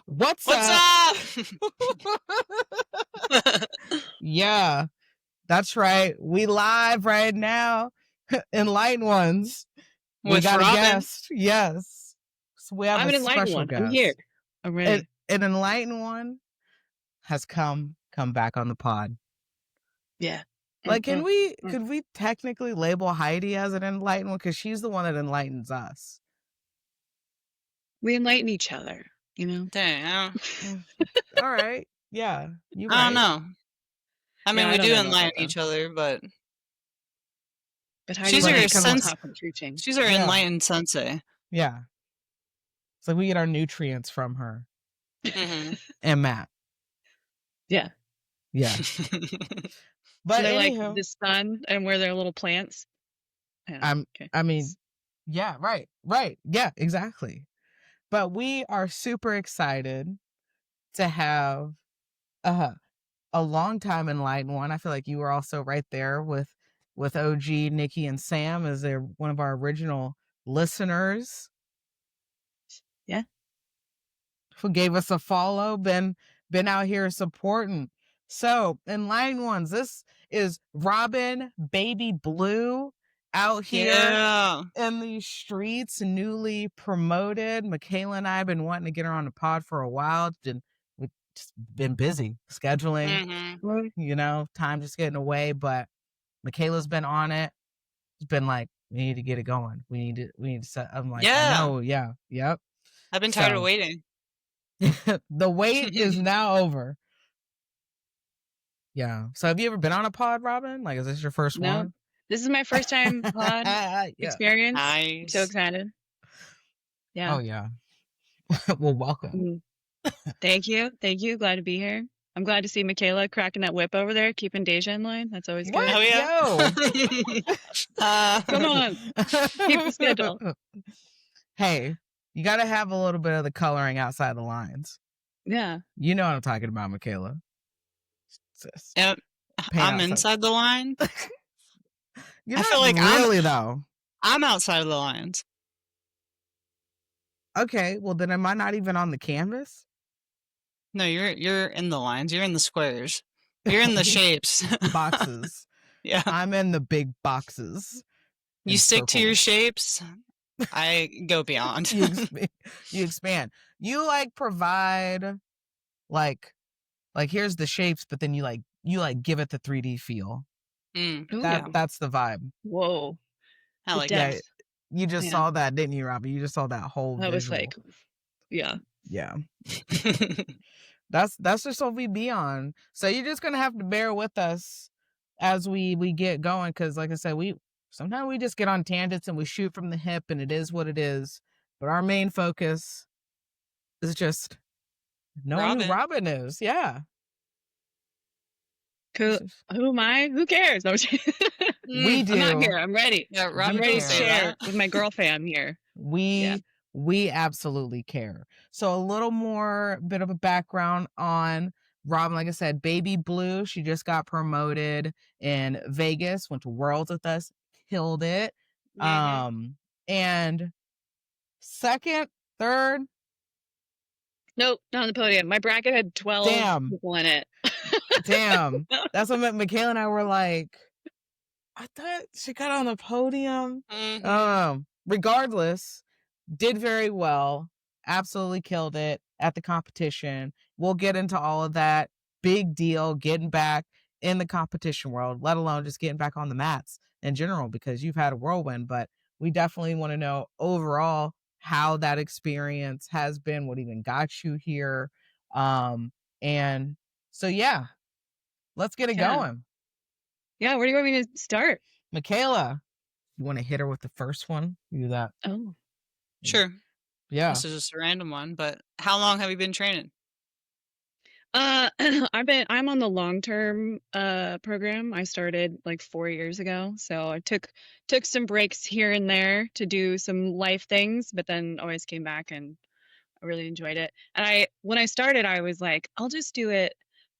What's up? Yeah, that's right. We live right now. Enlightened Ones. We With got Robyn. a guest. Yes. So we have I'm a an enlightened special one. guest. I'm here. I'm ready. An enlightened one has come back on the pod. Yeah. Like, could we technically label Heidi as an enlightened one? Because she's the one that enlightens us. We enlighten each other, you know? Dang. All right. Yeah. I don't know. I mean, we do enlighten that, each other, but Heidi's she's our she's our enlightened sensei. Yeah. It's like we get our nutrients from her. Mm-hmm. And Matt. Yeah. Yeah. But so they're like the sun and where they're little plants. I mean, yeah, right. Yeah, exactly. But we are super excited to have a long-time enlightened one. I feel like you were also right there with OG, Nikki, and Sam as they're one of our original listeners. Yeah. Who gave us a follow, been out here supporting. So, enlightened ones, this is Robyn Baby Blue out here in these streets, newly promoted. Michaela and I have been wanting to get her on the pod for a while. We've just been busy scheduling, time just getting away. But Michaela's been on it. It's been like, we need to get it going. We need to set. I'm like, no, yeah, yep. I've been tired of waiting. The wait is now over. Yeah. So have you ever been on a pod, Robyn? Like, is this your first one? This is my first time pod experience. Nice. I'm so excited. Yeah. Oh, yeah. Well, welcome. Thank you. Glad to be here. I'm glad to see Michaela cracking that whip over there, keeping Deja in line. That's always good. Oh, yeah. Come on. Keep the schedule. Hey, you got to have a little bit of the coloring outside the lines. Yeah. You know what I'm talking about, Michaela. Yep. I'm inside the line. I feel like though. I'm outside of the lines. Okay, well then am I not even on the canvas? No, you're in the lines. You're in the squares. You're in the shapes. Boxes. Yeah. I'm in the big boxes. You stick to your shapes. I go beyond. You expand. You provide here's the shapes, but then you give it the 3D feel. That's the vibe. Whoa. I like that. You just saw that, didn't you, Robyn? You just saw that whole visual. Was like, yeah. Yeah. That's just what we be on. So you're just gonna have to bear with us as we get going, because like I said, sometimes we just get on tangents and we shoot from the hip, and it is what it is. But our main focus is just knowing who Robyn is. Yeah. Who am I? Who cares? No, we do. I'm not here. I'm ready. Yeah, I'm ready to share with my girl fam here. We absolutely care. So a little more bit of a background on Robyn. Like I said, Baby Blue, she just got promoted in Vegas, went to Worlds with us, killed it. And second, third. Nope, not on the podium. My bracket had 12 people in it. Damn. That's what Michaela and I were like, I thought she got on the podium. Regardless, did very well. Absolutely killed it at the competition. We'll get into all of that. Big deal getting back in the competition world, let alone just getting back on the mats in general, because you've had a whirlwind. But we definitely want to know overall how that experience has been, what even got you here. And so, yeah, let's get it going. Yeah, where do you want me to start? Michaela, you want to hit her with the first one? You do that. Oh. Sure. Yeah. This is just a random one, but how long have you been training? I'm on the long-term program. I started like 4 years ago. So I took some breaks here and there to do some life things, but then always came back and I really enjoyed it. And when I started, I was like, I'll just do it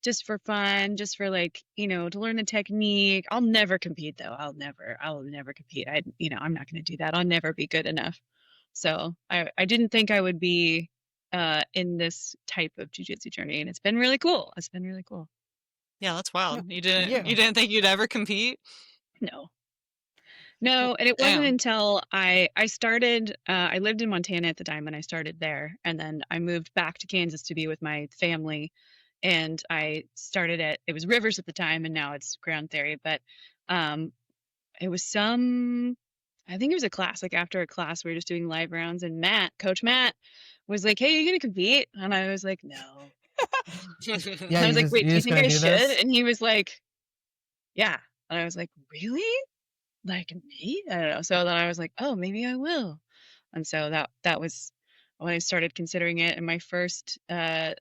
just for fun, just for to learn the technique. I'll never compete though. I'll never compete. I'm not going to do that. I'll never be good enough. So I didn't think I would be in this type of jiu-jitsu journey, and it's been really cool. Yeah, that's Yeah. wild. You didn't Yeah. you didn't think you'd ever compete? No, Well, and it wasn't damn. until I started. I lived in Montana at the time, and I started there, and then I moved back to Kansas to be with my family, and I started it was Rivers at the time, and now it's Ground Theory, but um, it was I think it was a class, like after a class, we were just doing live rounds, and Coach Matt was like, "Hey, you gonna compete?" And I was like, "No." Yeah, I was like, "Wait, you do you just think gonna I do should?" this? And he was like, "Yeah." And I was like, "Really? Like me?" I don't know. So then I was like, "Oh, maybe I will." And so that was when I started considering it. And my first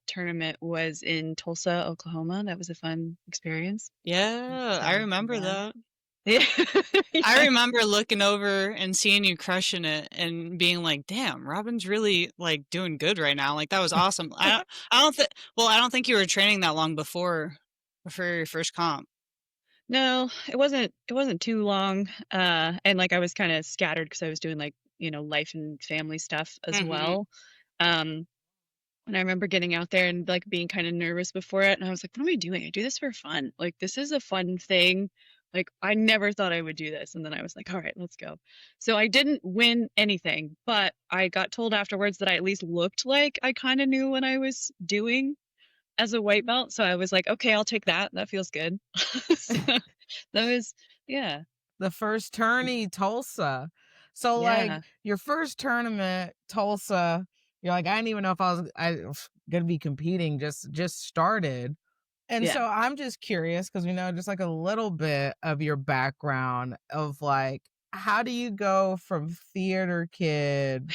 tournament was in Tulsa, Oklahoma. That was a fun experience. Yeah, I So remember yeah. that. Yeah. I Yeah. remember looking over and seeing you crushing it and being like, "Damn, Robyn's really like doing good right now." Like that was awesome. I don't think you were training that long before your first comp. No, it wasn't too long. And like I was kind of scattered because I was doing like, life and family stuff as Mhm. well. Um, and I remember getting out there and like being kind of nervous before it. And I was like, what am I doing? I do this for fun. Like this is a fun thing. Like I never thought I would do this. And then I was like, all right, let's go. So I didn't win anything, but I got told afterwards that I at least looked like I kind of knew what I was doing as a white belt. So I was like, okay, I'll take that. That feels good. So that was, yeah, The first tourney, Tulsa. So like yeah, your first tournament, Tulsa, you're like, I didn't even know if I was gonna be competing, just started. And yeah. so I'm just curious because we know just like a little bit of your background of like how do you go from theater kid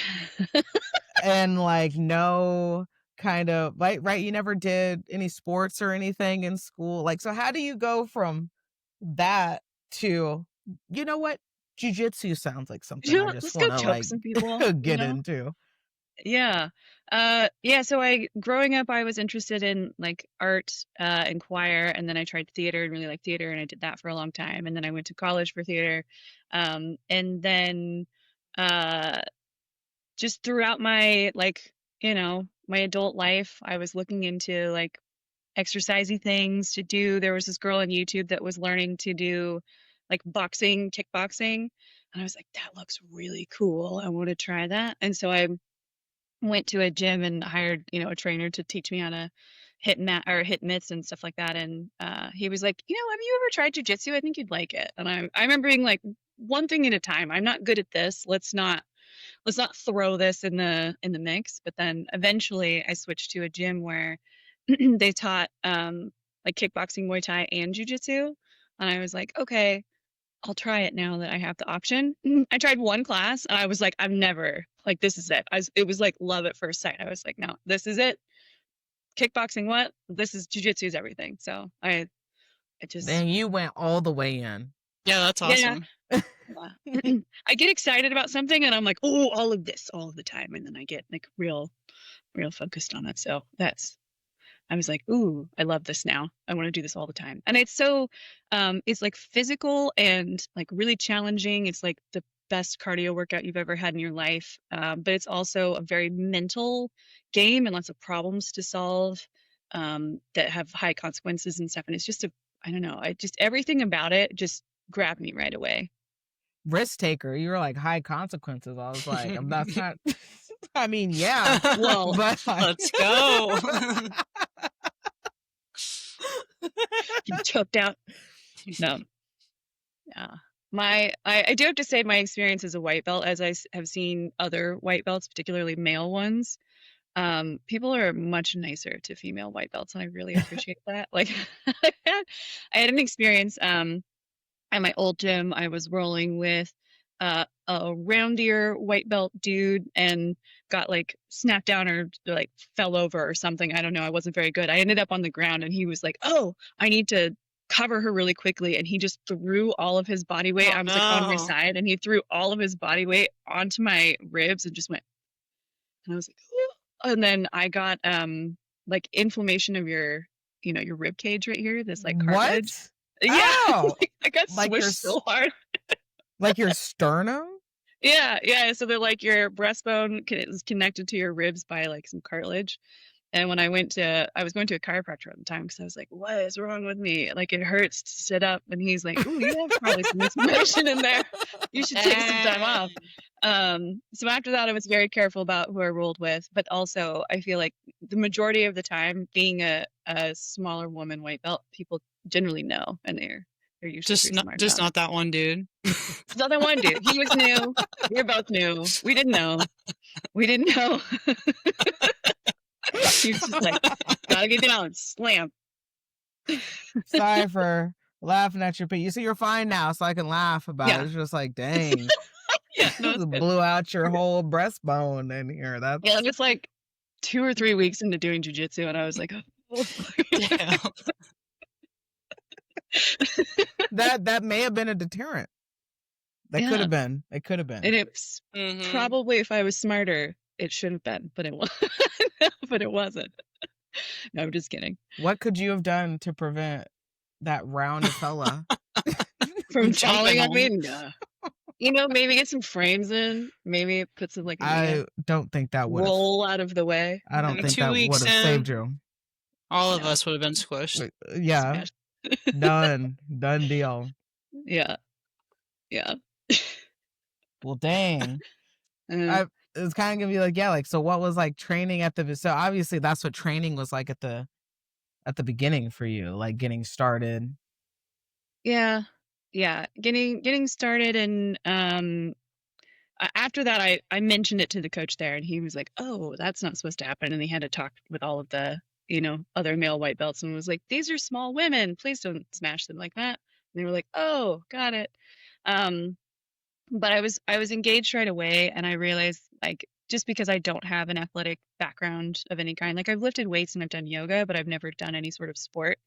and like no kind of right, you never did any sports or anything in school, like, so how do you go from that to, you know what, jiu-jitsu sounds like something I just Let's go want to choke like some people, get into. Yeah. Yeah, so growing up I was interested in like art and choir, and then I tried theater and really liked theater, and I did that for a long time, and then I went to college for theater. And then uh just throughout my like, my adult life, I was looking into like exercisey things to do. There was this girl on YouTube that was learning to do like boxing, kickboxing, and I was like, that looks really cool. I want to try that. And so I went to a gym and hired, a trainer to teach me how to hit mitts and stuff like that. And he was like, have you ever tried jujitsu? I think you'd like it. And I remember being like, one thing at a time. I'm not good at this. Let's not throw this in the mix. But then eventually I switched to a gym where they taught like kickboxing, Muay Thai, and jujitsu. And I was like, okay, I'll try it now that I have the option. I tried one class and I was like, I'm never like, this is it. It was like love at first sight. I was like, no, this is it. Kickboxing, what? This is jujitsu is everything. So it just, Then you went all the way in. Yeah, that's yeah. awesome. Yeah. I get excited about something and I'm like, oh, all of this all of the time. And then I get like real focused on it. So I was like, ooh, I love this now. I want to do this all the time. And it's like physical and like really challenging. It's like the best cardio workout you've ever had in your life. But it's also a very mental game and lots of problems to solve that have high consequences and stuff. And it's just I don't know, everything about it just grabbed me right away. Risk taker, you were like high consequences. I was like, that's not I mean, yeah, Well, but like Let's go. you choked out. No. Yeah. I do have to say my experience as a white belt, as have seen other white belts, particularly male ones, people are much nicer to female white belts, and I really appreciate that. Like, I had an experience at my old gym. I was rolling with a roundier white belt dude and got like snapped down or like fell over or something. I don't know. I wasn't very good. I ended up on the ground and he was like, "Oh, I need to cover her really quickly." And he just threw all of his body weight. Oh I was like on my no. side and he threw all of his body weight onto my ribs and just went, and I was like, "Ooh." And then I got like inflammation of your rib cage right here, this like cartilage. what? Yeah, Oh, like, I got like your swished so hard. like your sternum? Yeah. So they're like your breastbone is connected to your ribs by like some cartilage. And when I was going to a chiropractor at the time because I was like, what is wrong with me? Like it hurts to sit up. And he's like, ooh, you have probably some inflammation in there. You should take some time off. So after that, I was very careful about who I rolled with. But also, I feel like the majority of the time, being a smaller woman white belt, people generally know, and they're usually pretty smart about it. Not that one dude. It's not that one dude. He was new. We were both new. We didn't know. He was just like, gotta get down, slam. Sorry for laughing at your pee. You see, you're fine now, so I can laugh about it. It's just like, dang. Yeah, no, it's good. Blew out your whole breastbone in here. That's Yeah, it was like 2 or 3 weeks into doing jiu-jitsu, and I was like, oh. Damn. that may have been a deterrent. That could have been. It could have been. And it's probably, if I was smarter, it should have been, but it wasn't. But it wasn't. No, I'm just kidding. What could you have done to prevent that round fella from falling on me? You know, maybe get some frames in. Maybe put some like. I don't think that would roll out of the way. I don't think that would have saved you. All of us would have been squished. Yeah, done deal. Yeah. Well, dang. It's kind of gonna be like, yeah, like, so what was like training at so obviously that's what training was like at the beginning for you, like getting started. Yeah. Getting started, and after that I mentioned it to the coach there, and he was like, oh, that's not supposed to happen, and he had to talk with all of the other male white belts and was like, these are small women, please don't smash them like that. And they were like, oh, got it. But I was engaged right away, and I realized, like, just because I don't have an athletic background of any kind, like I've lifted weights and I've done yoga, but I've never done any sort of sport.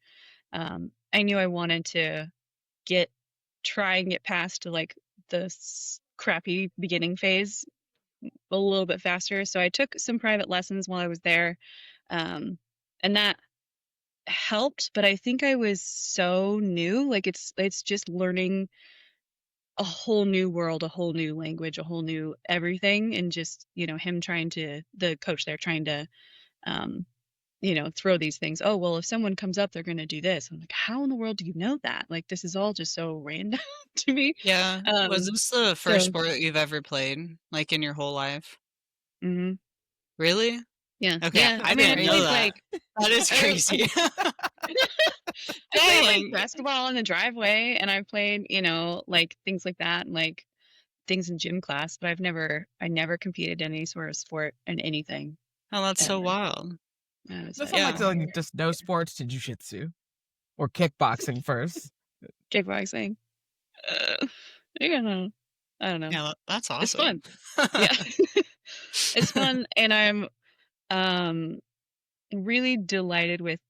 I knew I wanted to try and get past like the crappy beginning phase a little bit faster. So I took some private lessons while I was there, and that helped. But I think I was so new, like it's just learning a whole new world, a whole new language, a whole new everything. And just, the coach there trying to, throw these things. Oh, well, if someone comes up, they're going to do this. I'm like, how in the world do you know that? Like, this is all just so random to me. Yeah. Was this the first sport that you've ever played, like in your whole life? Mm-hmm. like Yeah. Okay. Yeah. I didn't know that. That is crazy. I played like basketball in the driveway, and I played, like things like that, and like things in gym class, but I never competed in any sort of sport in anything. Oh, that's so wild. That's like just no sports to jiu-jitsu or kickboxing first. Kickboxing. I don't know. Yeah, that's awesome. It's fun. Yeah. It's fun, and I'm really delighted with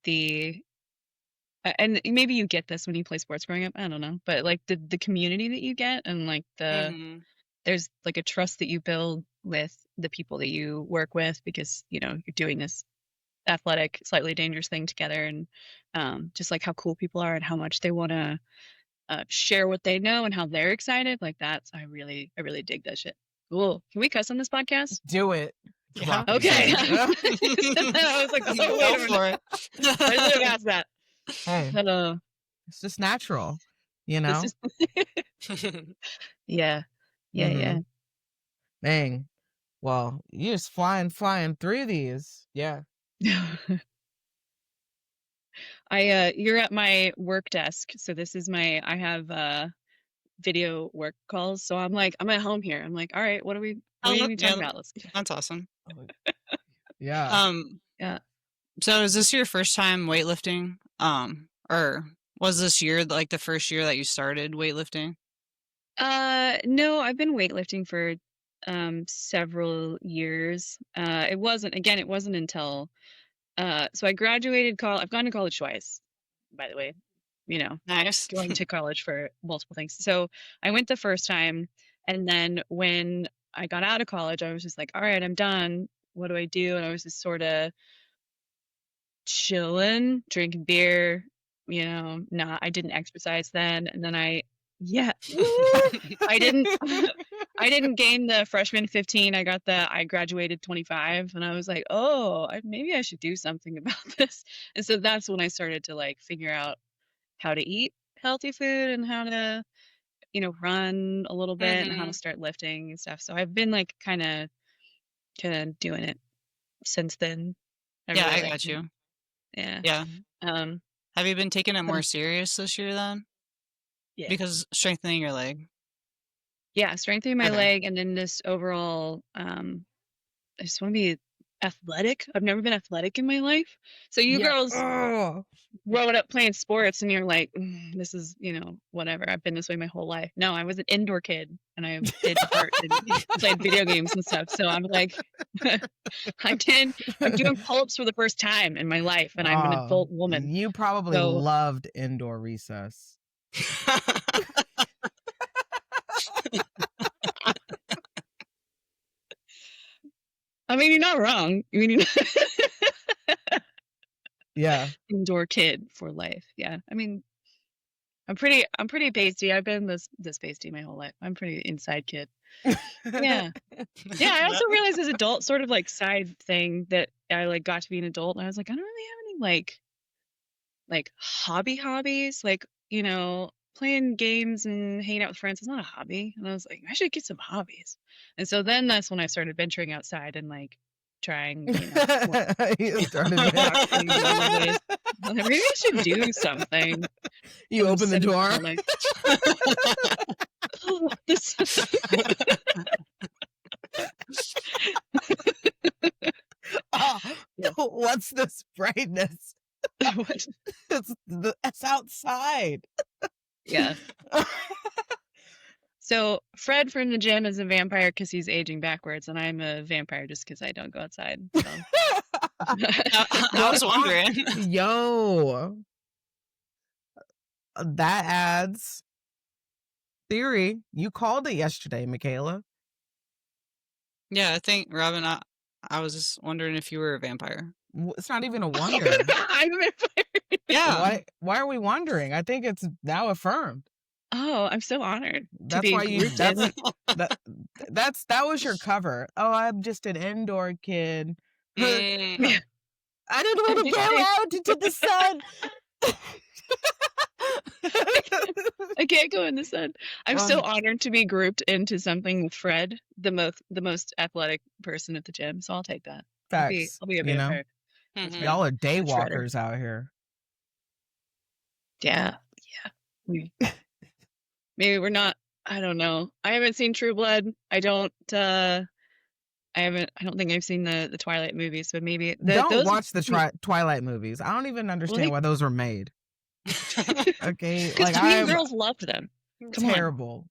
and maybe you get this when you play sports growing up, I don't know, but like the community that you get, and like there's like a trust that you build with the people that you work with, because you're doing this athletic, slightly dangerous thing together, and just like how cool people are and how much they want to share what they know and how they're excited, like I really dig that shit. Cool. Can we cuss on this podcast? Do it. Yeah. Okay. I was like, oh, wait for it. I should have asked that. Hey, it's just natural, Yeah. Yeah. Dang. Well, you're just flying through these. Yeah. You're at my work desk, so this is I have video work calls, so I'm at home here. I'm like, all right, what are we talking about? That's awesome. Yeah. Yeah. So is this your first time weightlifting? Or was this year like the first year that you started weightlifting? No, I've been weightlifting for several years. It wasn't until so I graduated college. I've gone to college twice, by the way. Nice. Going to college for multiple things. So I went the first time, and then when I got out of college, I was just like, all right, I'm done. What do I do? And I was just sort of chilling, drinking beer, I didn't exercise then. And then I didn't I didn't gain the freshman 15. I graduated 25, and I was like, oh, maybe I should do something about this. And so that's when I started to like figure out how to eat healthy food and how to, run a little bit and how to start lifting and stuff. So I've been like kind of doing it since then. Yeah, really I got you. Yeah. Yeah. Um, Have you been taking it more serious this year then? yeah. Because strengthening your leg. Yeah, strengthening my Okay. leg, and then this overall, I just want to be athletic. I've never been athletic in my life. So you girls growing up playing sports, and you're like, this is, whatever. I've been this way my whole life. No, I was an indoor kid, and I did art and played video games and stuff. So I'm like, I'm doing pull-ups for the first time in my life, and I'm an adult woman. You probably loved indoor recess. I mean, you're not wrong. I mean, yeah, indoor kid for life. Yeah, I mean, I'm pretty pasty. I've been this pasty my whole life. I'm pretty inside kid. Yeah. Yeah, I also realized as adult sort of like side thing that I like got to be an adult, and I was like, I don't really have any like hobbies, like, playing games and hanging out with friends is not a hobby. And I was like, I should get some hobbies. And so then that's when I started venturing outside and like trying, you started maybe I should do something. You open the door. Like, oh, this what's this brightness? It's outside. Yeah. So Fred from the gym is a vampire because he's aging backwards, and I'm a vampire just because I don't go outside. So. I was wondering. Yo, that adds theory. You called it yesterday, Michaela. Yeah, I think, Robyn, I was just wondering if you were a vampire. It's not even a wonder. I'm a vampire. Yeah. Why are we wondering? I think it's now affirmed. Oh, I'm so honored. That's why you. That was your cover. Oh, I'm just an indoor kid. I didn't want to go out into the sun. I can't go in the sun. I'm so honored to be grouped into something with Fred, the most athletic person at the gym. So I'll take that. Facts. I'll be a vampire. Y'all are day walkers out here. Yeah. Maybe we're not. I don't know. I haven't seen True Blood. I don't think I've seen the Twilight movies, but maybe don't watch the Twilight movies. I don't even understand why those were made. Okay, like girls loved them. Terrible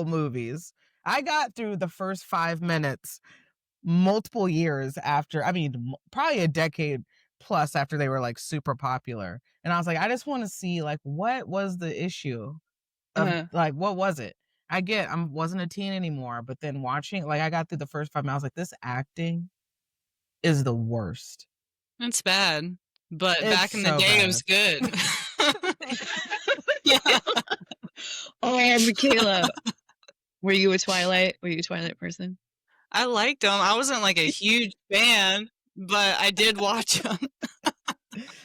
movies. I got through the first 5 minutes multiple years after. I mean, probably a decade plus after they were like super popular, and I was like, I just want to see like what was the issue of like what was it. I wasn't a teen anymore, but then watching, like, I got through the first 5 minutes, I was like, this acting is the worst. It's bad, but back in the day, it was good. Yeah. Oh, Michaela, were you a Twilight person? I liked them. I wasn't like a huge fan, but I did watch them.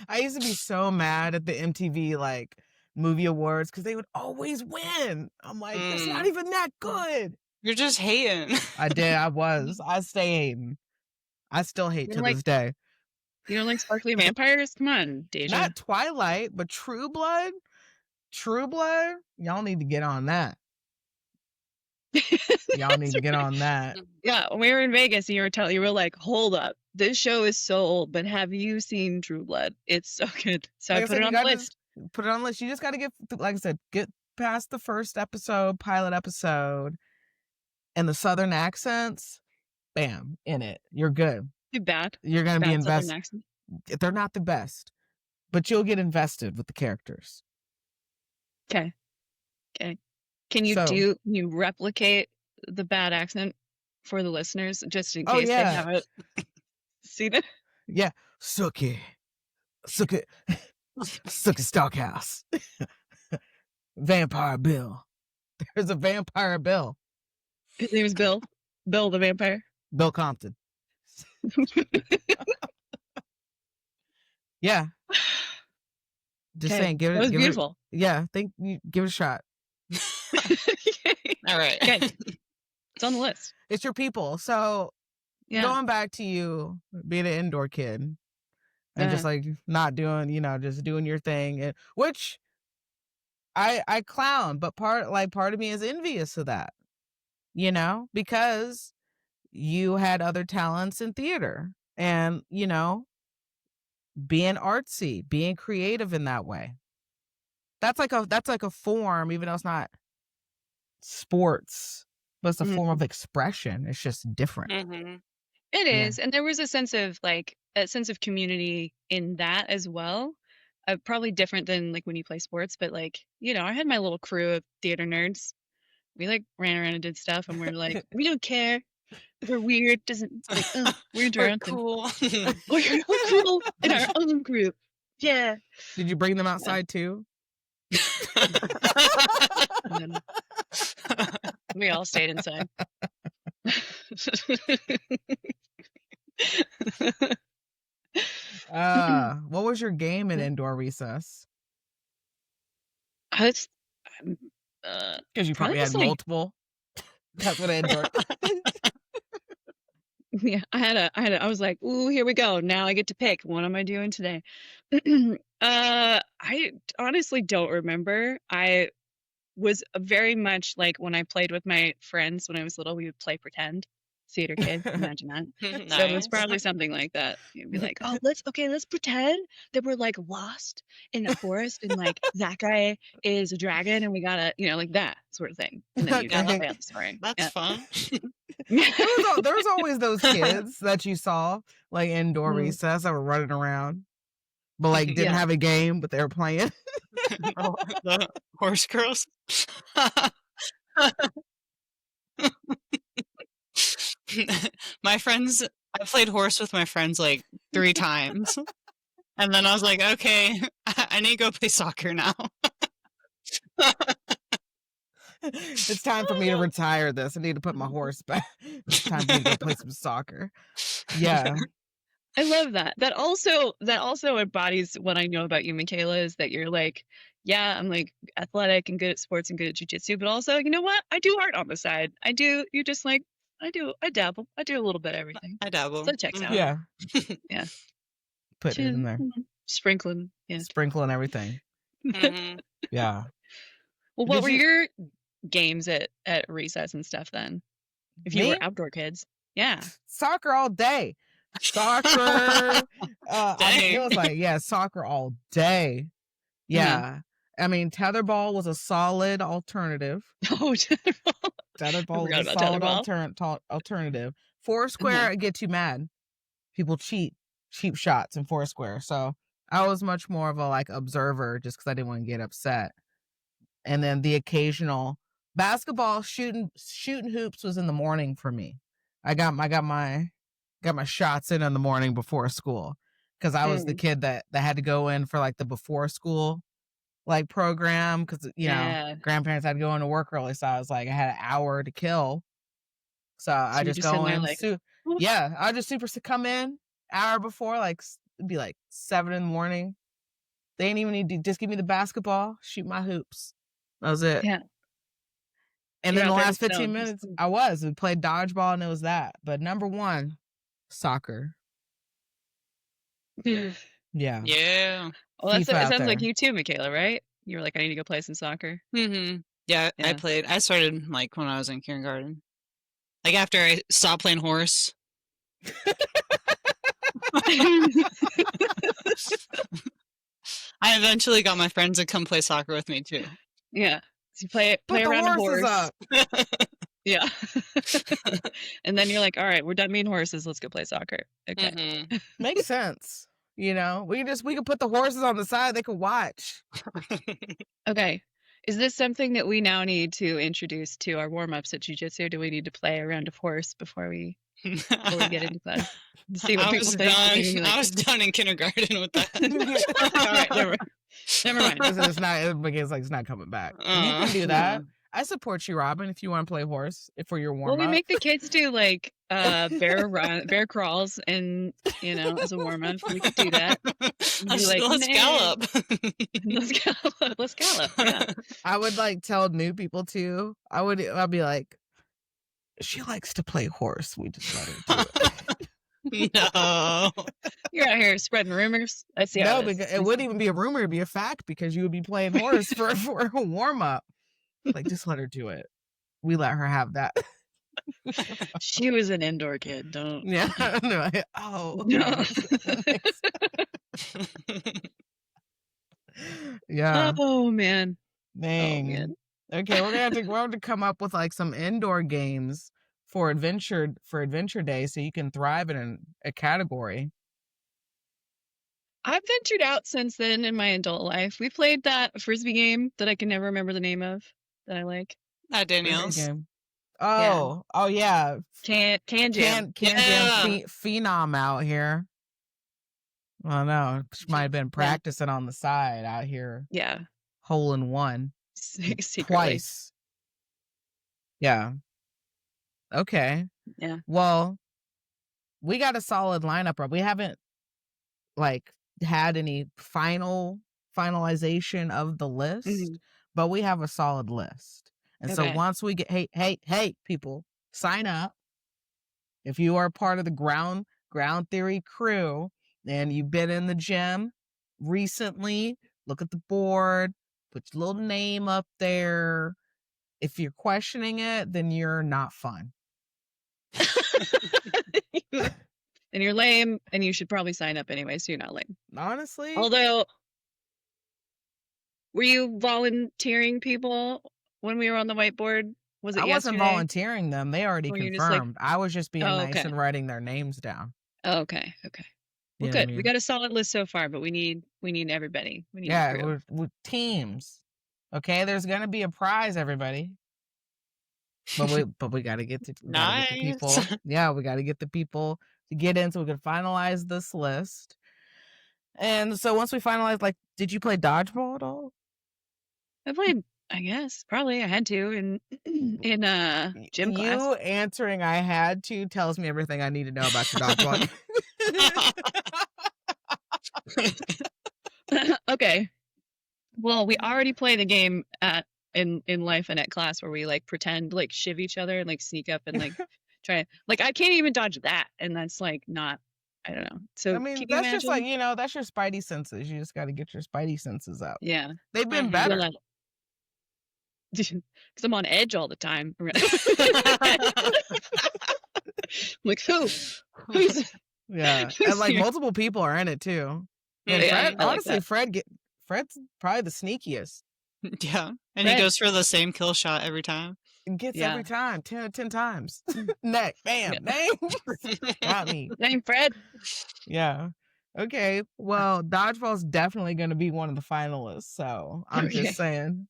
I used to be so mad at the MTV like movie awards because they would always win. I'm like, it's not even that good. You're just hating. I stay hating. I still hate to this day. You don't like sparkly vampires? Come on, Deja. Not Twilight, but True Blood. Y'all need to get on that. Y'all need to get on that. Yeah, when we were in Vegas, and you were like, hold up, this show is so old, but have you seen True Blood? It's so good. So I put it on the list. Put it on the list. You just got to like I said, get past the first pilot episode, and the Southern accents, bam, in it. You're good. Too bad. You're going to be invested. They're not the best, but you'll get invested with the characters. Okay. Can you replicate the bad accent for the listeners, just in case they haven't seen it? Yeah. Suki Stockhouse. Vampire Bill. There's a Vampire Bill. His name is Bill. Bill the vampire. Bill Compton. Yeah. Just Okay, saying, give that was it, beautiful. give it a shot. All right. Okay. It's on the list. It's your people. So Yeah. going back to you being an indoor kid and just like not doing, just doing your thing, and which I clown, but part of me is envious of that, because you had other talents in theater and, being artsy, being creative in that way. That's like a form, even though it's not sports, but it's a form of expression. It's just different. Mm-hmm. It is. And there was a sense of community in that as well. Probably different than like when you play sports, but like, I had my little crew of theater nerds. We like ran around and did stuff, and we're like, we don't care. We're weird. Doesn't like, we're into our own thing. Cool. We're cool in our own group. Yeah. Did you bring them outside too? And then we all stayed inside. What was your game in indoor recess? Because you probably had multiple. That's what indoor. Yeah, I was like, ooh, here we go. Now I get to pick. What am I doing today? I honestly don't remember. I was very much like when I played with my friends when I was little, we would play pretend. Theater kid, imagine that. Nice. So it was probably something like that. You'd be like, oh, let's pretend that we're like lost in a forest and like that guy is a dragon and we gotta, like that sort of thing. And then you gotta play out the story. That's fun. There was always those kids that you saw like indoor recess that were running around, but like didn't have a game, but they were playing. The horse girls. My friends, I played horse with my friends like 3 times. And then I was like, okay, I need to go play soccer now. It's time for me to retire this. I need to put my horse back. It's time for me to go play some soccer. Yeah. I love that. That also embodies what I know about you, Michaela, is that you're like, yeah, I'm like athletic and good at sports and good at jiu-jitsu, but also, you know what? I do art on the side. You're just like, I dabble. I do a little bit of everything. I dabble. So it checks out. Yeah. Yeah. Put it in there. Sprinkling. Yeah. Sprinkling everything. Mm-hmm. Yeah. Well, what were your games at recess and stuff then? If you were outdoor kids. Yeah. Soccer all day. Soccer. It was like, soccer all day. Yeah. I mean, tetherball was a solid alternative. Oh, tetherball. Tetherball was a solid alternative. Foursquare, I get too mad. People cheap shots in Foursquare. So I was much more of a like observer just because I didn't want to get upset. And then the occasional basketball shooting hoops was in the morning for me. I got my shots in the morning before school because I was the kid that had to go in for like the before school like program because grandparents had to go into work early, so I was like I had an hour to kill, so I just go in. I just come in hour before, like it'd be like 7 a.m. They ain't even need to just give me the basketball, shoot my hoops. That was it. Yeah. And then the last 15 minutes, we played dodgeball and it was that. But number one, soccer. Yeah. Yeah. Well, it sounds like you too, Michaela, right? You were like, I need to go play some soccer. Mm-hmm. Yeah, I played. I started like when I was in kindergarten. Like after I stopped playing horse. I eventually got my friends to come play soccer with me too. Yeah. So you play around a horse. Up. Yeah. And then you're like, all right, we're done being horses. Let's go play soccer. Okay. Mm-hmm. Makes sense. We could put the horses on the side. They could watch. Okay. Is this something that we now need to introduce to our warm-ups at Jiu-Jitsu? Do we need to play a round of horse before we get into class? See what people think. I was done in kindergarten with that. All right, never mind. It's not coming back. You can do that. I support you, Robyn, if you want to play horse for your warm Well, we up. make the kids do like bear crawls, and as a warm up, we could do that. Let's gallop. Let's gallop. Yeah. I would like tell new people too. I'd be like, she likes to play horse. We just let her do it. No. You're out here spreading rumors. I see. No, because it wouldn't even be a rumor, it'd be a fact because you would be playing horse for a warm up. Like, just let her do it. We let her have that. She was an indoor kid. Don't. Yeah. No, No. Yeah. Oh man. Dang. Oh, man. Okay, we're gonna have to come up with like some indoor games for adventure day so you can thrive in a category. I've ventured out since then in my adult life. We played that frisbee game that I can never remember the name of that I like. Danielle's. Game. Oh yeah. Can Jam. Jam phenom out here. Oh no, she might have been practicing on the side out here. Yeah. Hole in one. Secretly. Twice. Yeah. Okay. Yeah. Well, we got a solid lineup, Rob. We haven't like had any finalization of the list, but we have a solid list. And so once we get hey people, sign up. If you are part of the ground theory crew and you've been in the gym recently, look at the board, put your little name up there. If you're questioning it, then you're not fun. And you're lame, and you should probably sign up anyway, so you're not lame. Honestly. Although, were you volunteering people when we were on the whiteboard? Was it I wasn't yesterday? volunteering them. They already confirmed. I was just being nice and writing their names down. Oh, okay. Well, good. I mean? We got a solid list so far, but we need everybody. We need we're teams. Okay, there's gonna be a prize, everybody. But we gotta get the people. Yeah, we gotta get the people to get in so we can finalize this list. And so once we finalize, like, did you play dodgeball at all? I played, I guess, probably. I had to in gym class. You answering I had to tells me everything I need to know about your dodgeball. Okay. Well, we already play the game in life and at class where we like pretend like shiv each other and like sneak up and like try like I can't even dodge that, and that's like not, I don't know. So I mean, that's just like, that's your spidey senses. You just got to get your spidey senses out. Yeah, they've been better because I'm on edge all the time. Like who's yeah, and like multiple people are in it too. And Fred, honestly, Fred's probably the sneakiest. Yeah, and he goes for the same kill shot every time. Gets every time, 10 times. Neck, bam, bang. Got me. Name Fred. Yeah. Okay. Well, dodgeball's definitely going to be one of the finalists. So I'm just saying,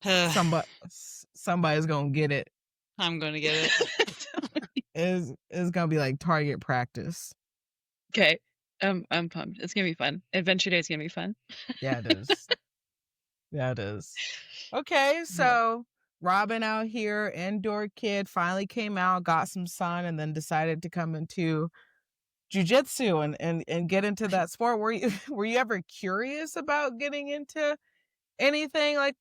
somebody's going to get it. I'm going to get it. It's going to be like target practice. Okay. I'm pumped. It's going to be fun. Adventure Day is going to be fun. Yeah, it is. Yeah, it is. Okay, so Robyn out here, indoor kid, finally came out, got some sun, and then decided to come into Jiu-Jitsu and get into that sport. Were you ever curious about getting into anything like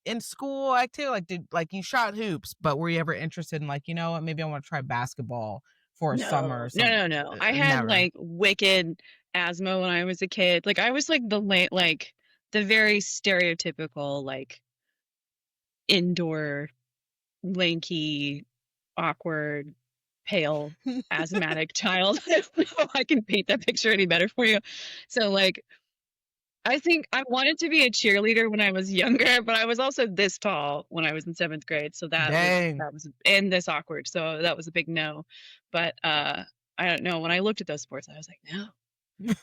in school activity? Like you shot hoops, but were you ever interested in like, you know what, maybe I want to try basketball for a summer or something? No. I had like wicked asthma when I was a kid. Like I was like the very stereotypical like indoor, lanky, awkward, pale, asthmatic child. I don't know if I can paint that picture any better for you. So like, I think I wanted to be a cheerleader when I was younger, but I was also this tall when I was in 7th grade. So that was and this awkward. So that was a big no. But I don't know. When I looked at those sports, I was like, no,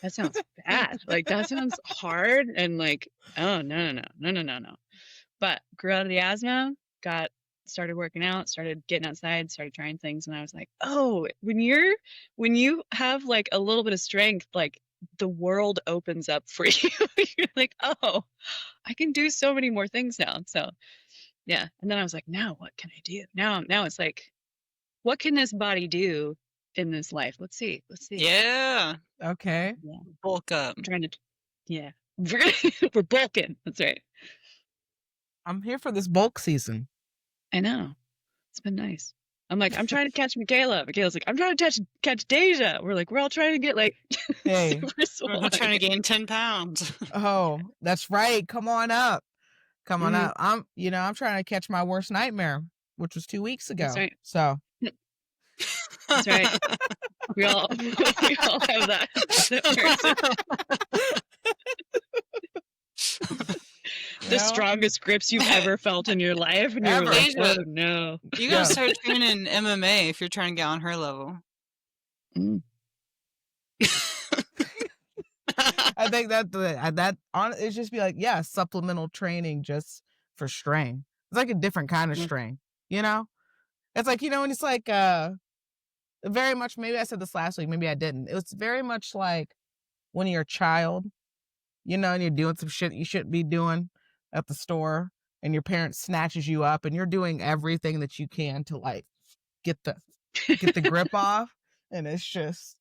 that sounds bad. Like that sounds hard. And like, oh no. But grew out of the asthma, started working out, started getting outside, started trying things. And I was like, oh, when you have like a little bit of strength, like the world opens up for you. You're like, oh, I can do so many more things now. So Yeah. And then I was like, now what can I do? Now it's like, what can this body do in this life? Let's see. Yeah. Okay. Yeah. Bulk up. I'm trying to, yeah. We're bulking. That's right. I'm here for this bulk season. I know. It's been nice. I'm like, I'm trying to catch Michaela. Michaela's like, I'm trying to catch Deja. We're like, we're all trying to get like Hey. super swole. I'm trying to gain 10 pounds. Oh, that's right. Come on up. Come on Mhm. up. I'm trying to catch my worst nightmare, which was 2 weeks ago. That's right. So That's right. We all have that. The strongest grips you've ever felt in your life, and you're like, Ever. oh no. You gotta start training MMA if you're trying to get on her level. Mm. I think it's just be like, yeah, supplemental training just for strength. It's like a different kind of strength, you know? It's like, when it's like very much, maybe I said this last week, maybe I didn't. It was very much like when you're a child, and you're doing some shit you shouldn't be doing at the store, and your parent snatches you up and you're doing everything that you can to like get the grip off, and it's just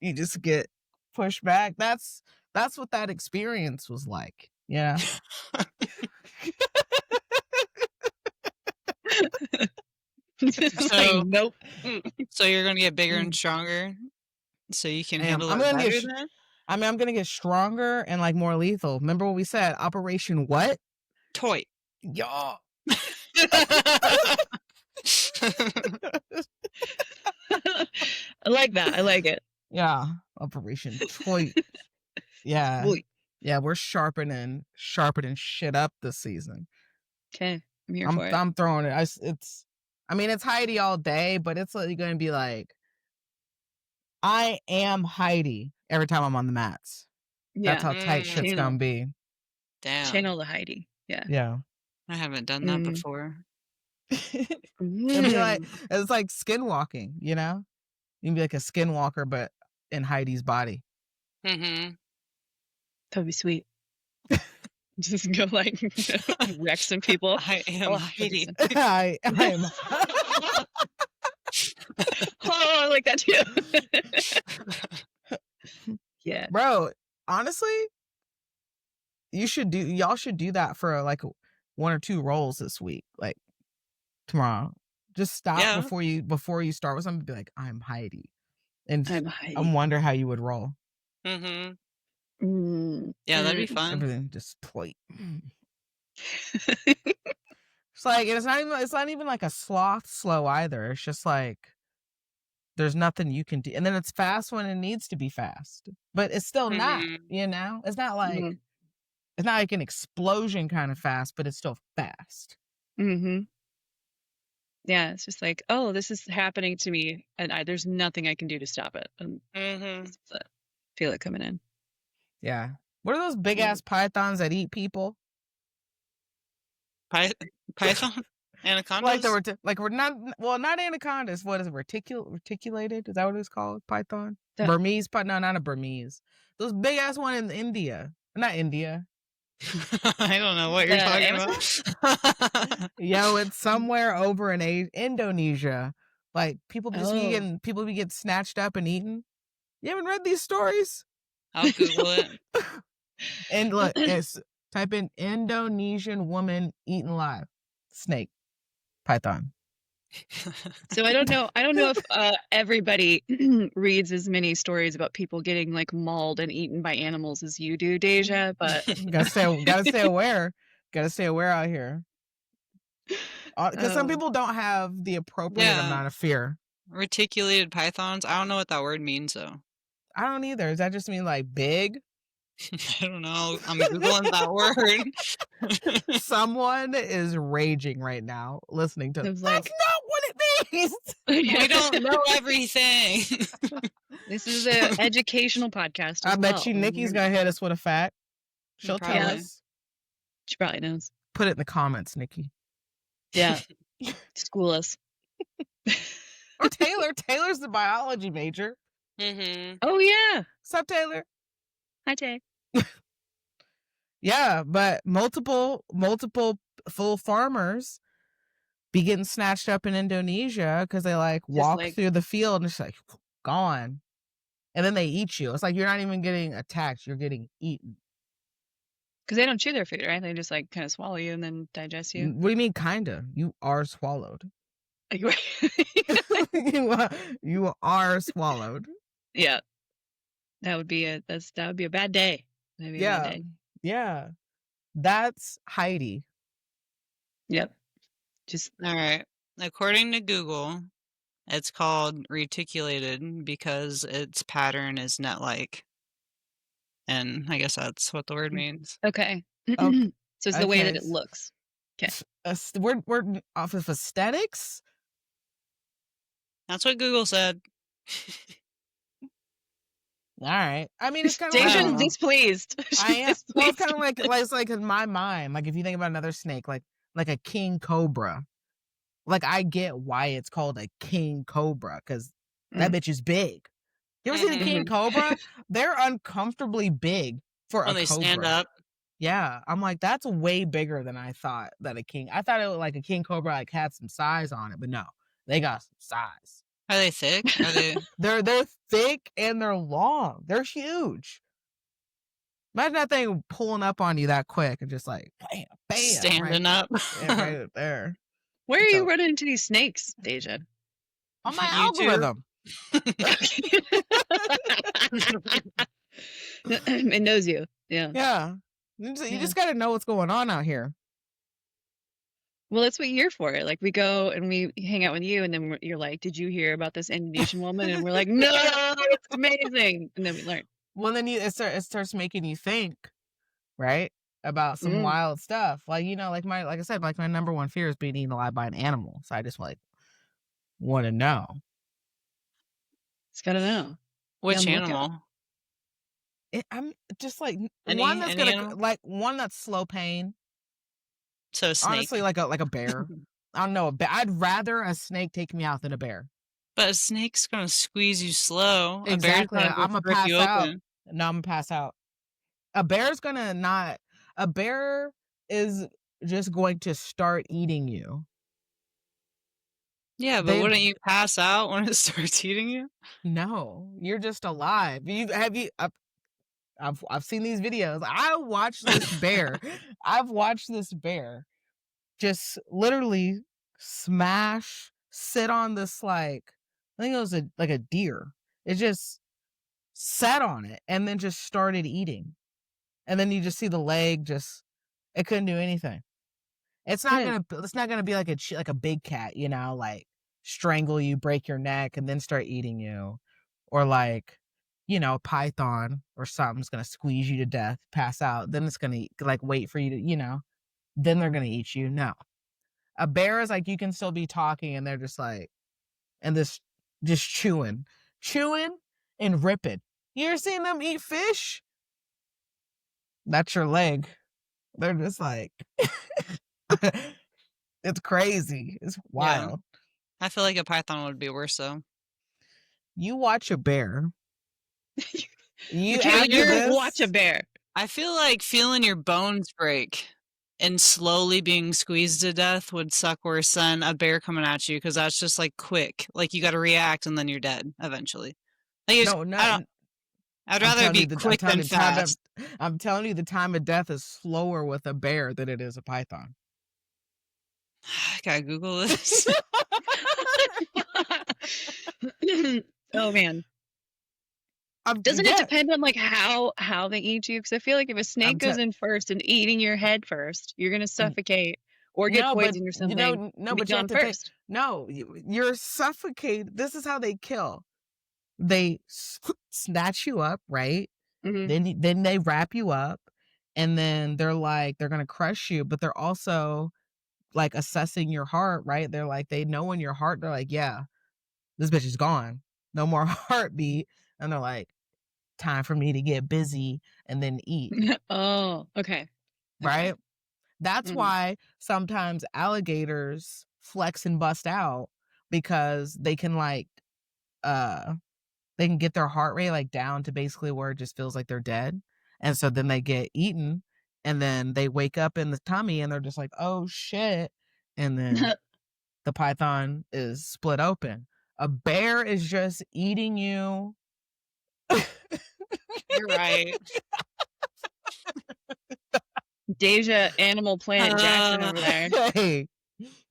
you just get pushed back. That's what that experience was like. Yeah. So, nope. So you're gonna get bigger and stronger, so you can handle it better then? I'm gonna get stronger and like more lethal. Remember what we said? Operation what? Toy. Yeah. I like that. I like it. Yeah. Operation Toy. Yeah. Boy. Yeah, we're sharpening shit up this season. Okay. I'm here for it. I'm throwing it. It's Heidi all day, but it's going to be like, I am Heidi every time I'm on the mats. Yeah. That's how tight shit's going to be. Damn. Channel the Heidi. Yeah. Yeah. I haven't done that before. It'd be like, it's like skinwalking, You can be like a skinwalker, but in Heidi's body. Mm-hmm. That'd be sweet. Just go like wreck some people. I am Heidi. I am. Oh, I like that too. Yeah. Bro, honestly, y'all should do that for like 1 or 2 rolls this week, like tomorrow. Just stop before you start with something and be like, I'm Heidi. And I'm Heidi. I wonder how you would roll. Mm-hmm. Yeah, that'd be fun. Everything just plate. It's like it's not even like a sloth slow either. It's just like there's nothing you can do. And then it's fast when it needs to be fast. But it's still not, It's not like it's not like an explosion kind of fast, but it's still fast. Mm-hmm. Yeah, it's just like, oh, this is happening to me, and there's nothing I can do to stop it. Feel it coming in. Yeah. What are those big ass pythons that eat people? Python? Anacondas? We're not anacondas. What is it? Reticulated? Is that what it's called? Python? Yeah. Burmese? No, not a Burmese. Those big ass one in India. Not India. I don't know what you're talking about. Yo, it's somewhere over in Indonesia. Like people be getting snatched up and eaten. You haven't read these stories? I'll Google it. And look, type in Indonesian woman eaten alive. Snake. Python. So I don't know if everybody reads as many stories about people getting like mauled and eaten by animals as you do, Deja, but gotta stay aware. Gotta stay aware out here. Because some people don't have the appropriate amount of fear. Reticulated pythons. I don't know what that word means though. I don't either. Does that just mean like big? I don't know. I'm Googling that word. Someone is raging right now listening to that's not what it means. We don't know everything. This is an educational podcast. I bet you Nikki's gonna hit us with a fact. She'll tell us. She probably knows. Put it in the comments, Nikki. Yeah. School us. Or Taylor. Taylor's the biology major. Mm-hmm. Oh yeah. What's up, Taylor? Hi, Tay. Yeah, but multiple full farmers be getting snatched up in Indonesia because they like walk through the field and it's like gone. And then they eat you. It's like you're not even getting attacked, you're getting eaten. Because they don't chew their food, right? They just like kind of swallow you and then digest you. What do you mean kinda? You are swallowed. You are swallowed. Yeah. That would be a bad day. That'd be a bad day. Yeah. That's Heidi. Yep. All right. According to Google, it's called reticulated because its pattern is net-like. And I guess that's what the word means. Okay. So it's the way that it looks. Okay. We're off of aesthetics? That's what Google said. All right. I mean, it's kind of Deja's displeased. I am. Well, it's kind of like in my mind, like if you think about another snake, like a king cobra. Like I get why it's called a king cobra because that bitch is big. You ever seen a king cobra? They're uncomfortably big for when a they cobra. Stand up. Yeah, I'm like that's way bigger than I thought that a king. I thought it was like a king cobra like had some size on it, but no, they got some size. Are they thick? Are they? They're thick and they're long. They're huge. Imagine that thing pulling up on you that quick and just like bam, bam, standing up. Right there. Where are you running into these snakes, Deja? On my algorithm. It knows you. Yeah. Yeah. You just got to know what's going on out here. Well, that's what you're for. Like we go and we hang out with you, and then you're like, "Did you hear about this Indonesian woman?" And we're like, "No, it's amazing." And then we learn. Well, then it starts making you think, right, about some wild stuff. Like like I said, like my number one fear is being eaten alive by an animal. So I just want to know. It's gotta know. Which animal? I'm just like one that's gonna one that's slow pain. So a snake. Honestly, like a bear. I don't know. I'd rather a snake take me out than a bear. But a snake's gonna squeeze you slow. Exactly. I'm gonna pass out. No, I'm gonna pass out. A bear's gonna not. A bear is just going to start eating you. Yeah, but wouldn't you pass out when it starts eating you? No, you're just alive. I've seen these videos. I watched this bear. I've watched this bear just literally sit on this I think it was like a deer. It just sat on it and then just started eating. And then you just see the leg it couldn't do anything. It's not gonna be like a big cat, like strangle you, break your neck, and then start eating you. Or like a python or something's gonna squeeze you to death, pass out, then it's gonna wait for you to, then they're gonna eat you. No. A bear is like you can still be talking and they're just and this just chewing and ripping. You ever seen them eat fish? That's your leg. They're just it's crazy. It's wild. Yeah. I feel like a python would be worse though. You watch a bear. You watch a bear. I feel like feeling your bones break and slowly being squeezed to death would suck worse than a bear coming at you because that's just quick. Like you got to react and then you're dead eventually. I'd rather be quick than fast. I'm telling you, the time of death is slower with a bear than it is a python. I gotta Google this. Oh man. Doesn't it depend on how they eat you? Because I feel like if a snake goes in first and eating your head first, you're gonna suffocate or get poisoned or something. But you have to first. You're suffocated. This is how they kill. They snatch you up, right? Mm-hmm. Then they wrap you up, and then they're gonna crush you, but they're also assessing your heart, right? They're they know in your heart, they're yeah, this bitch is gone, no more heartbeat, and they're time for me to get busy and then eat. Oh, okay. Right? That's why sometimes alligators flex and bust out because they can they can get their heart rate down to basically where it just feels like they're dead. And so then they get eaten and then they wake up in the tummy and they're just like, oh shit. And then the python is split open. A bear is just eating you. You're right. Deja Animal Planet Jackson over there. Hey,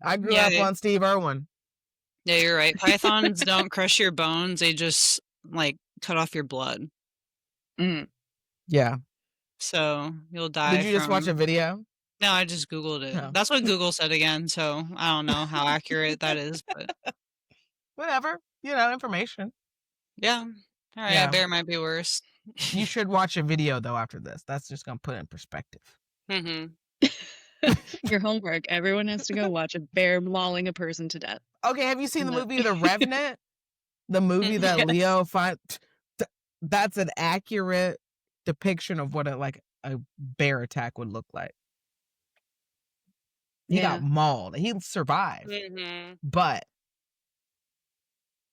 I grew Yeah, up on Steve Irwin. yeah, you're right. Pythons don't crush your bones. They just like cut off your blood. Mm. Yeah. So you'll die. Did you just watch a video? No, I just Googled it. Oh. That's what Google said again. So I don't know how accurate that is, but Whatever. You know, information. yeah. All right, Yeah. a bear might be worse. You should watch a video though after this. That's just gonna put it in perspective. Mm-hmm. Your homework. Everyone has to go watch a bear mauling a person to death. Okay, have you seen the No. movie The Revenant? The movie that Yes. Leo that's an accurate depiction of what a bear attack would look like. He Yeah. got mauled. He survived, Mm-hmm. but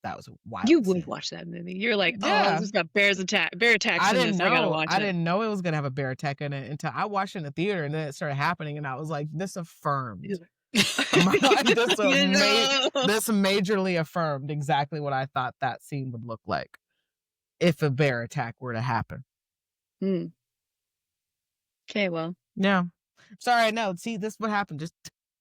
that was a wild. You would scene. watch that movie. You're like, Yeah. oh, this got bear attacks I in didn't this. know. I gotta watch I it. didn't know it was gonna have a bear attack in it until I watched it in the theater, and then it started happening, and I was like, "This affirmed." This majorly affirmed exactly what I thought that scene would look like if a bear attack were to happen. Okay, well. Yeah. Sorry, no. See, this is what happened. Just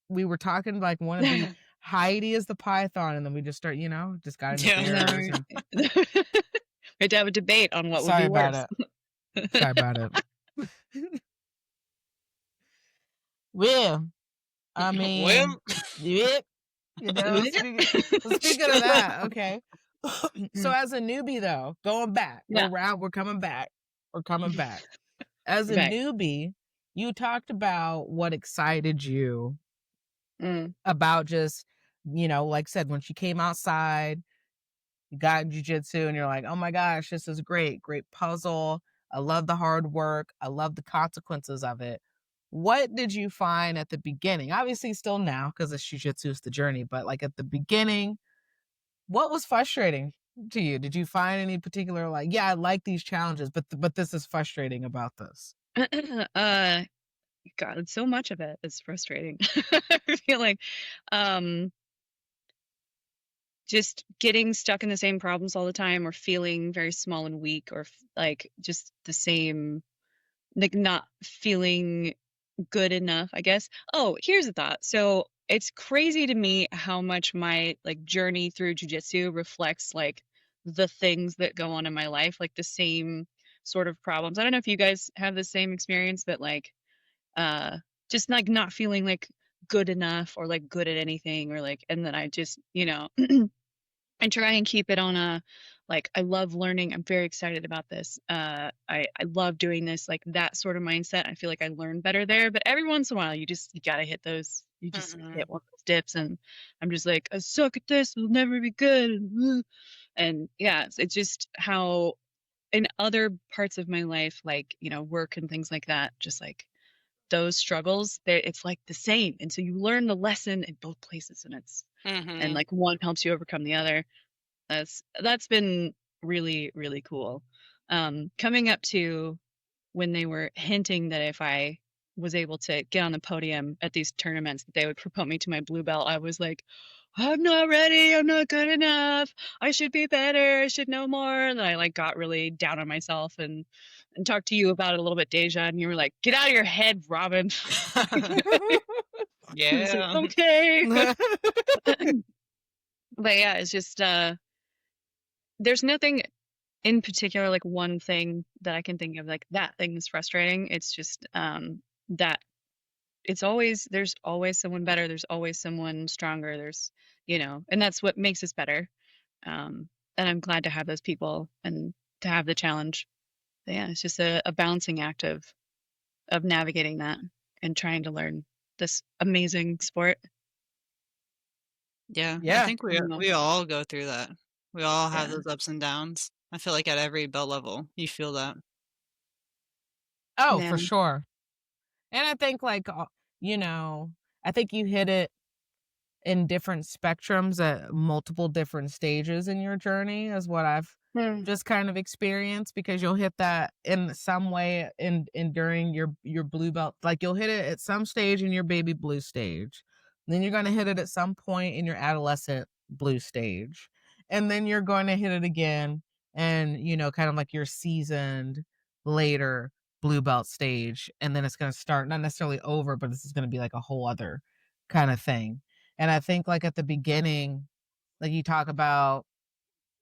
we were talking like one of the Heidi is the python, and then we just start, just got into bears and- We had to have a debate on what Sorry would be about worse. it. Sorry about it. Well, I mean, yep. Speaking of that, okay. So as a newbie though, going back, we're coming back. We're coming back. As a newbie, you talked about what excited you about just, like I said, when she came outside, you got in jiu-jitsu and you're like, oh my gosh, this is great puzzle. I love the hard work. I love the consequences of it. What did you find at the beginning? Obviously still now, because it's jiu-jitsu is the journey, but like at the beginning, what was frustrating to you? Did you find any particular I like these challenges, but this is frustrating about this? God, so much of it is frustrating. I feel like just getting stuck in the same problems all the time, or feeling very small and weak, or just the same, not feeling good enough, I guess. Oh, here's a thought. So it's crazy to me how much my journey through jiu-jitsu reflects the things that go on in my life, the same sort of problems. I don't know if you guys have the same experience, but just not feeling good enough, or good at anything, or and then I just I try and keep it on a I love learning. I'm very excited about this. I love doing this, that sort of mindset. I feel like I learn better there. But every once in a while, you gotta hit those. You just hit one of those dips, and I'm just like, I suck at this. It'll never be good. And yeah, it's just how in other parts of my life, work and things like that, just those struggles, it's the same. And so you learn the lesson in both places, and it's and one helps you overcome the other. That's been really, really cool. Coming up to when they were hinting that if I was able to get on the podium at these tournaments, that they would promote me to my blue belt, I was like, I'm not ready. I'm not good enough. I should be better. I should know more. And then I got really down on myself and talked to you about it a little bit, Deja, and you were like, get out of your head, Robyn. Yeah. Okay. But yeah, it's just there's nothing in particular, one thing that I can think of, that thing is frustrating. It's just that there's always someone better. There's always someone stronger. There's, and that's what makes us better. And I'm glad to have those people and to have the challenge. But yeah, it's just a balancing act of navigating that and trying to learn this amazing sport. Yeah. I think we all go through that. We all have those ups and downs. I feel like at every belt level, you feel that. Oh, for sure. And I think I think you hit it in different spectrums at multiple different stages in your journey is what I've just kind of experience, because you'll hit that in some way in during your blue belt. Like you'll hit it at some stage in your baby blue stage. Then you're going to hit it at some point in your adolescent blue stage. And then you're going to hit it again and, you know, kind of like your seasoned later blue belt stage. And then it's going to start, not necessarily over, but this is going to be like a whole other kind of thing. And I think like at the beginning, like you talk about,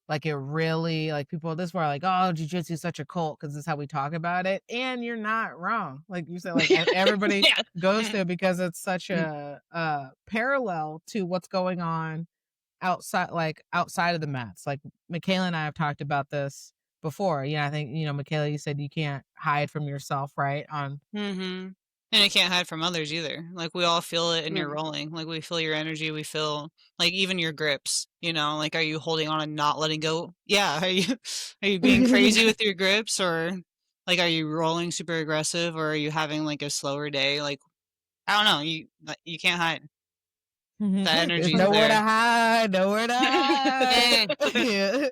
like it really, like people this were like, oh, jiu-jitsu is such a cult because this is how we talk about it. And you're not wrong. Like you said, like everybody Yeah. goes to it because it's such a parallel to what's going on outside, like outside of the mats. Like Michaela and I have talked about this before. I think, Michaela, you said you can't hide from yourself, right? On Mm-hmm. And you can't hide from others either. Like we all feel it in your rolling. Like we feel your energy. We feel like even your grips. Like are you holding on and not letting go? Yeah. Are you being crazy with your grips, or like are you rolling super aggressive, or are you having like a slower day? Like I don't know. You can't hide. That there's energy is nowhere to there. hide, nowhere to hide. Yeah.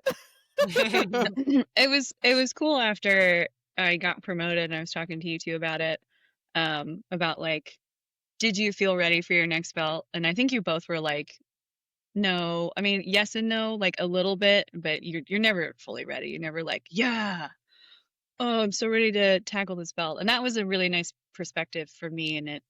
It was cool after I got promoted and I was talking to you two about it. About like, did you feel ready for your next belt? And I think you both were like, no. I mean, yes and no, like a little bit, but you're never fully ready. You're never like, yeah, oh, I'm so ready to tackle this belt. And that was a really nice perspective for me. And it,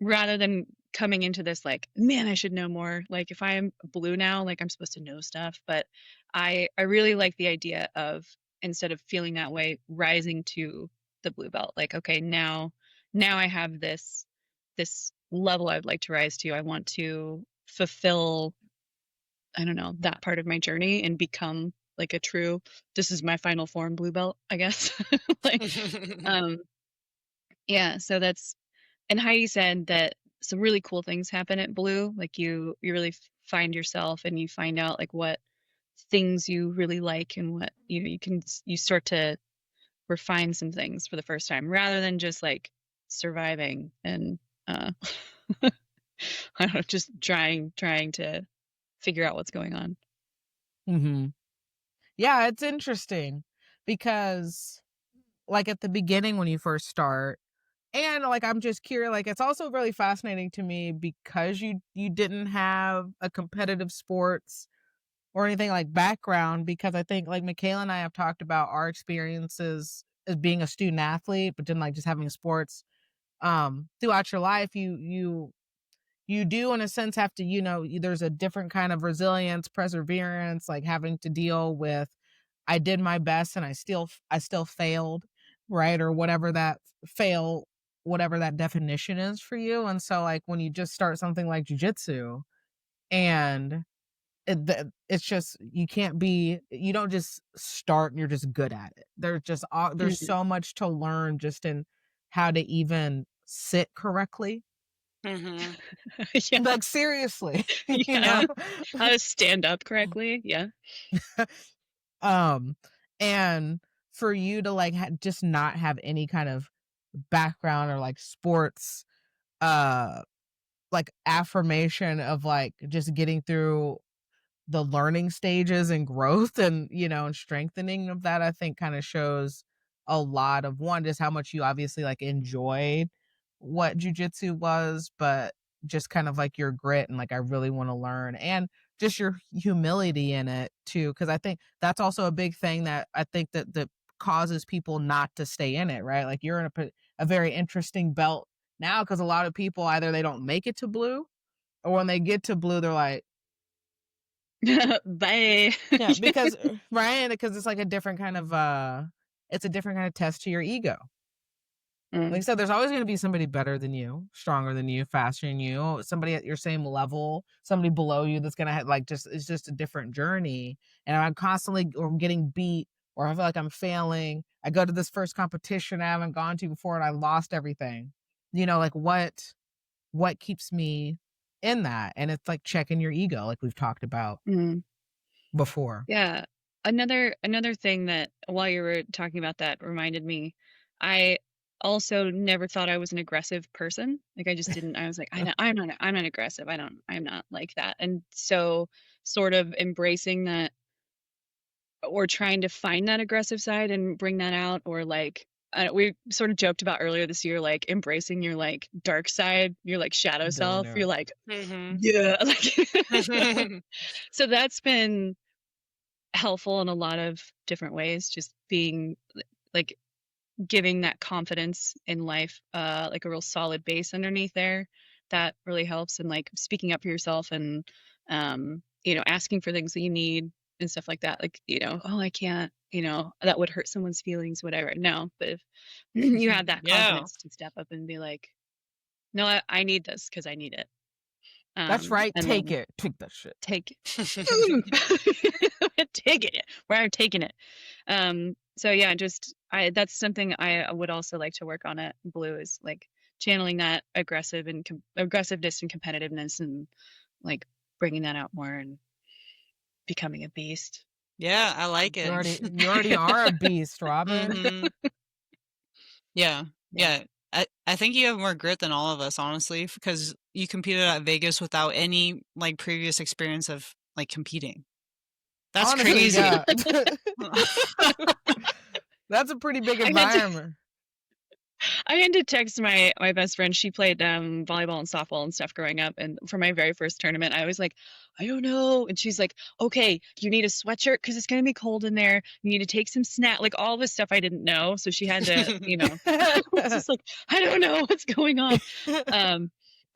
rather than coming into this like, man, I should know more. Like if I am blue now, like I'm supposed to know stuff. But I really like the idea of, instead of feeling that way, rising to the blue belt. Like, okay, now I have this level I'd like to rise to. I want to fulfill, I don't know, that part of my journey and become like a true, this is my final form blue belt, I guess. Like, yeah, so that's, and Heidi said that some really cool things happen at blue. Like you really find yourself and you find out like what things you really like, and what you start to refine some things for the first time, rather than just like surviving and I don't know, just trying to figure out what's going on. Mm-hmm. Yeah, it's interesting because like at the beginning when you first start, and like I'm just curious, like it's also really fascinating to me because you didn't have a competitive sports or anything like background, because I think like Michaela and I have talked about our experiences as being a student athlete, but then like just having sports throughout your life. You do in a sense have to, there's a different kind of resilience, perseverance, like having to deal with, I did my best and I still failed, right? Or whatever that whatever that definition is for you. And so like when you just start something like jiu-jitsu, and it's just, you don't just start and you're just good at it. There's so much to learn just in how to even sit correctly. Mm-hmm. Yeah. Like seriously, Yeah. How to stand up correctly. Yeah. And for you to like just not have any kind of background or like sports like affirmation of like just getting through the learning stages and growth and and strengthening of that, I think kind of shows a lot of, one, just how much you obviously like enjoyed what jiu-jitsu was, but just kind of like your grit and like I really want to learn, and just your humility in it too, because I think that's also a big thing that I think that causes people not to stay in it, right? Like you're in a very interesting belt now, because a lot of people either they don't make it to blue, or when they get to blue they're like, bye. yeah, because right, because it's like a different kind of it's a different kind of test to your ego. Like I said, there's always going to be somebody better than you, stronger than you, faster than you, somebody at your same level, somebody below you that's going to have like it's just a different journey. And I'm constantly or getting beat, or I feel like I'm failing. I go to this first competition I haven't gone to before and I lost everything. Like what keeps me in that? And it's like checking your ego, like we've talked about before. Yeah. Another thing that, while you were talking about that, reminded me, I also never thought I was an aggressive person. Like I just didn't. I was like, I'm not aggressive. I'm not like that. And so sort of embracing that or trying to find that aggressive side and bring that out, or like we sort of joked about earlier this year, like embracing your like dark side, your like shadow self. You're like, yeah, like so that's been helpful in a lot of different ways. Just being like giving that confidence in life, like a real solid base underneath there, that really helps. And like speaking up for yourself and you know, asking for things that you need and stuff like that. Like, you know, oh, I can't, you know, that would hurt someone's feelings, whatever. No, but if you have that Yeah. confidence to step up and be like, no, I need this because I need it. That's right. And Take then it. Take that shit. take taking it where I'm taking it. So yeah, just that's something I would also like to work on at Blue, is like channeling that aggressiveness and competitiveness, and like bringing that out more and becoming a beast. Yeah, I like You it. already are a beast, Robyn. Mhm. Yeah. Yeah. I think you have more grit than all of us, honestly, because you competed at Vegas without any like previous experience of like competing. That's Honestly, crazy. yeah. That's a pretty big environment. I had to text my best friend. She played volleyball and softball and stuff growing up, and for my very first tournament, I was like, I don't know. And she's like, okay, you need a sweatshirt because it's gonna be cold in there. You need to take some snack, like all this stuff I didn't know. So she had to, you know, I was just like, I don't know what's going on.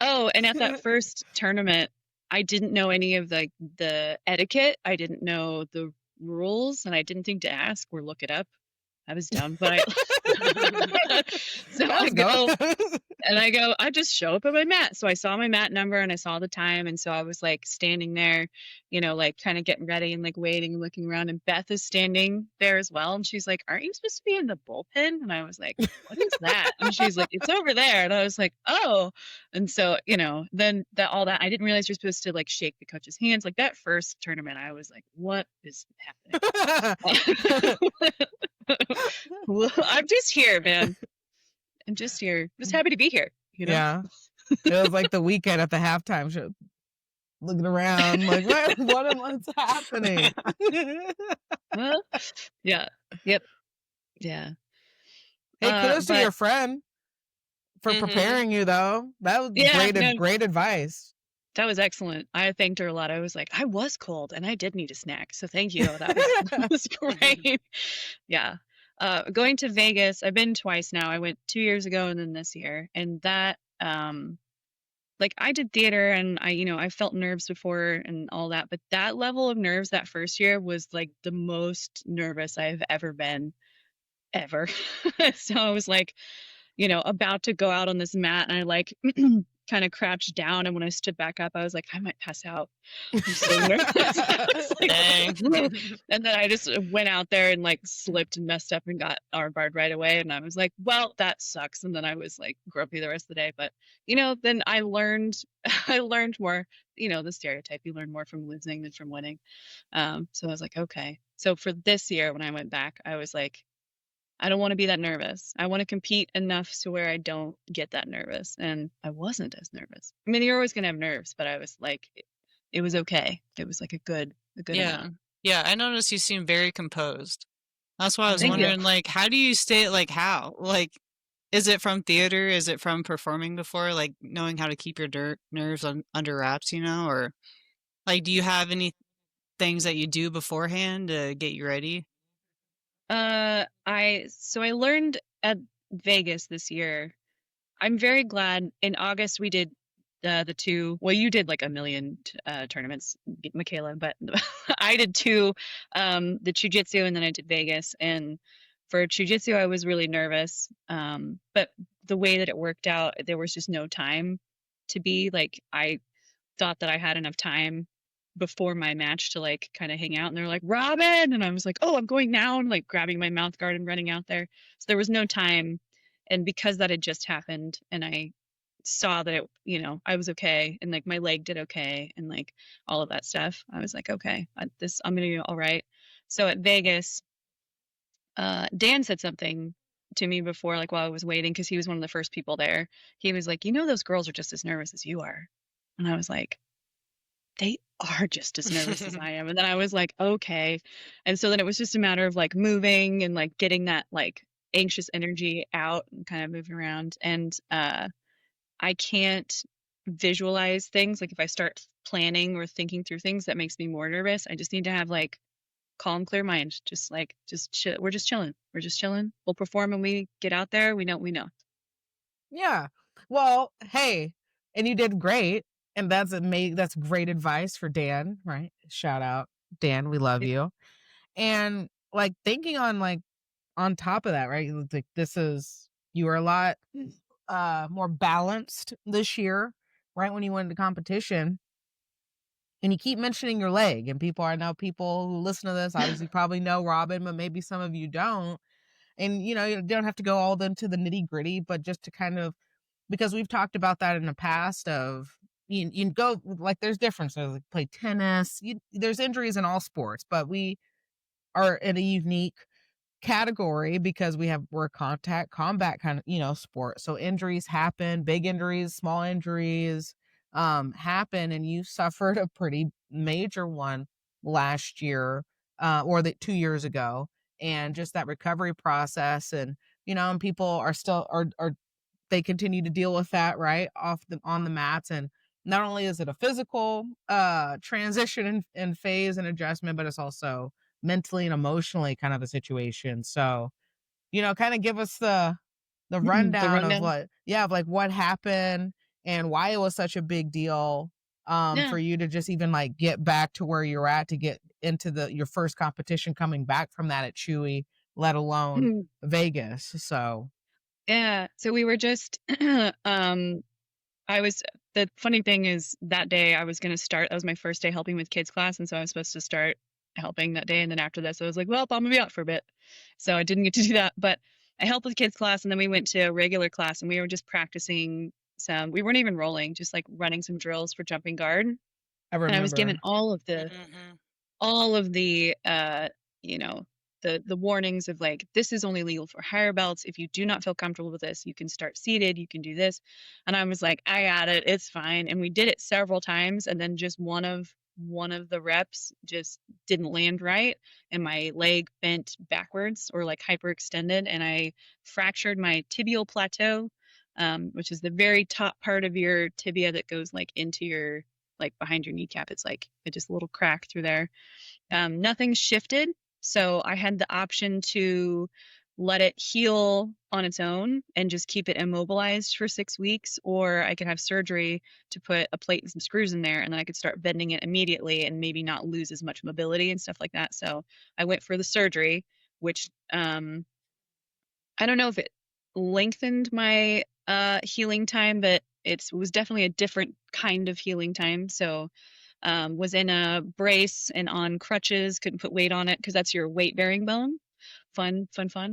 Oh, and at that first tournament, I didn't know any of the etiquette. I didn't know the rules, and I didn't think to ask or look it up. I was dumb, but so I go, I just show up at my mat. So I saw my mat number and I saw the time. And so I was like standing there, you know, like kind of getting ready and like waiting and looking around. And Beth is standing there as well. And she's like, aren't you supposed to be in the bullpen? And I was like, what is that? And she's like, it's over there. And I was like, oh. And so, you know, then all that, I didn't realize you're supposed to like shake the coach's hands. Like that first tournament, I was like, what is happening? I'm just here, man. I'm just here. Just happy to be here. You know? Yeah. It was like the weekend at the halftime show. Looking around, like, what's happening? Well, yeah. Yep. Yeah. Hey, kudos to your friend for preparing you, though. That was great advice. That was excellent. I thanked her a lot. I was like, I was cold and I did need a snack. So thank you. That was great. Yeah. Going to Vegas, I've been twice now. I went 2 years ago and then this year. And that, like I did theater and I felt nerves before and all that. But that level of nerves that first year was like the most nervous I've ever been, ever. So I was like, about to go out on this mat and I like kind of crouched down, and when I stood back up, I was like, I might pass out. I'm so nervous. And then I just went out there and like slipped and messed up and got armbarred right away. And I was like, well, that sucks. And then I was like grumpy the rest of the day. But then I learned more. The stereotype, you learn more from losing than from winning. So I was like, okay. So for this year, when I went back, I was like, I don't want to be that nervous. I want to compete enough to where I don't get that nervous. And I wasn't as nervous. I mean, you're always going to have nerves, but I was like, it was okay. It was like a good amount. Yeah. I noticed you seem very composed. That's why I was wondering, like, how do you stay, like, how? Like, is it from theater? Is it from performing before? Like, knowing how to keep your nerves under wraps, or, like, do you have any things that you do beforehand to get you ready? I learned at Vegas this year. I'm very glad in August we did the two. Well, you did like a million tournaments, Michaela, but I did two, the Jiu-Jitsu and then I did Vegas. And for Jiu-Jitsu, I was really nervous. But the way that it worked out, there was just no time to be like, I thought that I had enough time before my match to like kind of hang out, and they're like, Robyn, and I was like, oh, I'm going now, and like grabbing my mouth guard and running out there. So there was no time, and because that had just happened and I saw that it, I was okay, and like my leg did okay and like all of that stuff, I was like, okay, I'm gonna do all right. So at Vegas, Dan said something to me before, like while I was waiting, because he was one of the first people there. He was like, those girls are just as nervous as you are. And I was like, are just as nervous as I am. And then I was like, okay. And so then it was just a matter of like moving and like getting that like anxious energy out and kind of moving around. And I can't visualize things. Like if I start planning or thinking through things, that makes me more nervous. I just need to have like calm, clear mind. Just like, just chill. We're just chilling. We're just chilling. We'll perform when we get out there. We know. Yeah. Well, hey, and you did great. And that's great advice for Dan, right? Shout out, Dan. We love you. And like thinking on like on top of that, right? Like you were a lot more balanced this year, right? When you went into competition. And you keep mentioning your leg, and I know people who listen to this obviously probably know Robyn, but maybe some of you don't. And you don't have to go all into the nitty gritty, but just to kind of, because we've talked about that in the past of you go like there's differences, like play tennis, there's injuries in all sports, but we are in a unique category because we're combat kind of sport. So injuries happen, big injuries, small injuries happen, and you suffered a pretty major one last year or 2 years ago. And just that recovery process, and people are still are they continue to deal with that right on the mats. And not only is it a physical transition and phase and adjustment, but it's also mentally and emotionally kind of a situation. So kind of give us the The rundown of rundown. what happened and why it was such a big deal Yeah. for you to just even like get back to where you're at, to get into your first competition coming back from that at Chewy, let alone Vegas. So Yeah. So we were just the funny thing is that day I was going to start, that was my first day helping with kids class. And so I was supposed to start helping that day. And then after that, so I was like, well, I'm gonna be out for a bit. So I didn't get to do that, but I helped with kids class. And then we went to a regular class and we were just practicing we weren't even rolling, just like running some drills for jumping guard. I And I was given remember. all of the you know the warnings of like, this is only legal for higher belts. If you do not feel comfortable with this, you can start seated, you can do this. And I was like, I got it, it's fine. And we did it several times, and then just one of the reps just didn't land right, and my leg bent backwards or like hyperextended, and I fractured my tibial plateau, which is the very top part of your tibia that goes like into your, like behind your kneecap. It's like just a little crack through there. Nothing shifted. So I had the option to let it heal on its own and just keep it immobilized for 6 weeks, or I could have surgery to put a plate and some screws in there, and then I could start bending it immediately and maybe not lose as much mobility and stuff like that. So I went for the surgery, which I don't know if it lengthened my healing time, but it was definitely a different kind of healing time. So was in a brace and on crutches, couldn't put weight on it because that's your weight bearing bone. Fun.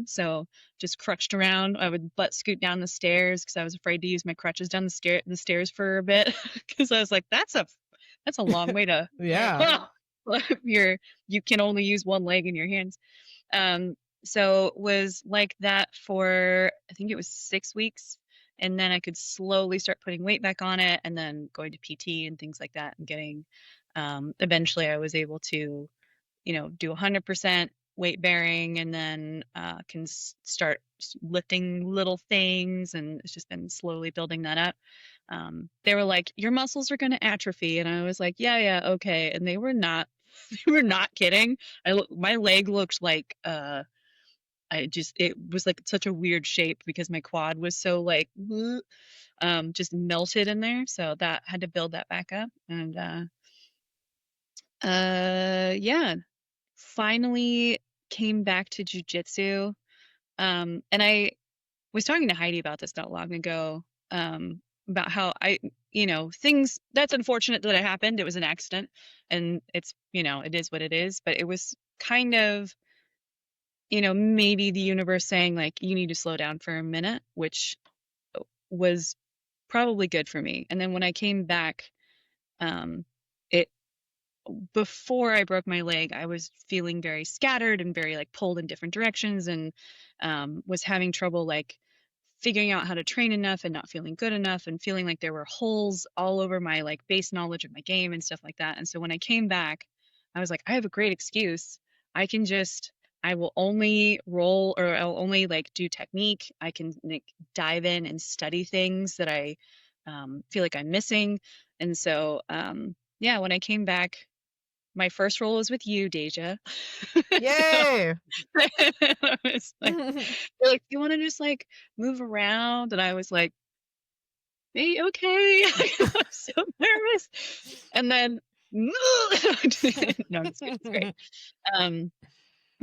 So just crutched around. I would butt scoot down the stairs because I was afraid to use my crutches down the stairs for a bit because I was like, that's a long way to Yeah. you can only use one leg in your hands. So was like that for, I think it was 6 weeks. And then I could slowly start putting weight back on it, and then going to PT and things like that, and getting, eventually I was able to, do 100% weight bearing, and then can start lifting little things. And it's just been slowly building that up. They were like, your muscles are going to atrophy. And I was like, yeah, okay. And they were not, they were not kidding. My leg looked like, it was like such a weird shape because my quad was so like, just melted in there. So that had to build that back up. And, yeah, finally came back to jujitsu. And I was talking to Heidi about this not long ago, about how things, that's unfortunate that it happened. It was an accident, and it's, it is what it is, but it was kind of, maybe the universe saying like, you need to slow down for a minute, which was probably good for me. And then when I came back, it before I broke my leg, I was feeling very scattered and very like pulled in different directions, and was having trouble like figuring out how to train enough and not feeling good enough and feeling like there were holes all over my like base knowledge of my game and stuff like that. And so when I came back, I was like, I have a great excuse. I can just I will only roll, or I'll only like do technique. I can like dive in and study things that I feel like I'm missing. And so yeah, when I came back, my first roll was with you, Deja. So Yay! I was like, they're like, you want to just like move around? And I was like, hey, okay. I'm so nervous. And then, no, I'm just kidding. It's great.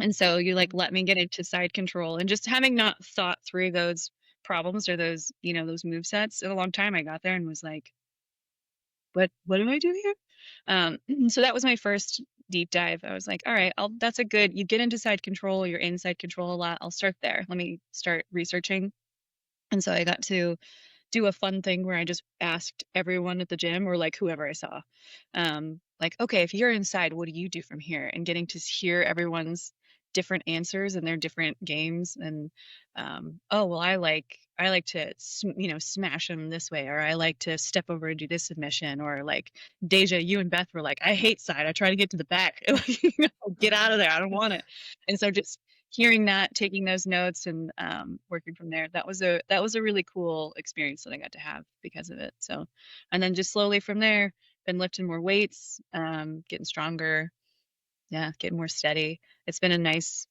And so you like let me get into side control, and just having not thought through those problems or those, those move sets in a long time, I got there and was like, what do I do here? So that was my first deep dive. I was like, all right, that's a good, you get into side control, you're in side control a lot. I'll start there. Let me start researching. And so I got to do a fun thing where I just asked everyone at the gym, or like whoever I saw, like, okay, if you're inside, what do you do from here? And getting to hear everyone's different answers and their different games. And oh well, I like to smash them this way, or I like to step over and do this submission, or like Deja, you and Beth were like, I hate side, I try to get to the back. Get out of there, I don't want it. And so just hearing that, taking those notes, and working from there, that was a really cool experience that I got to have because of it. So, and then just slowly from there, been lifting more weights, getting stronger, yeah, getting more steady. It's been a nice,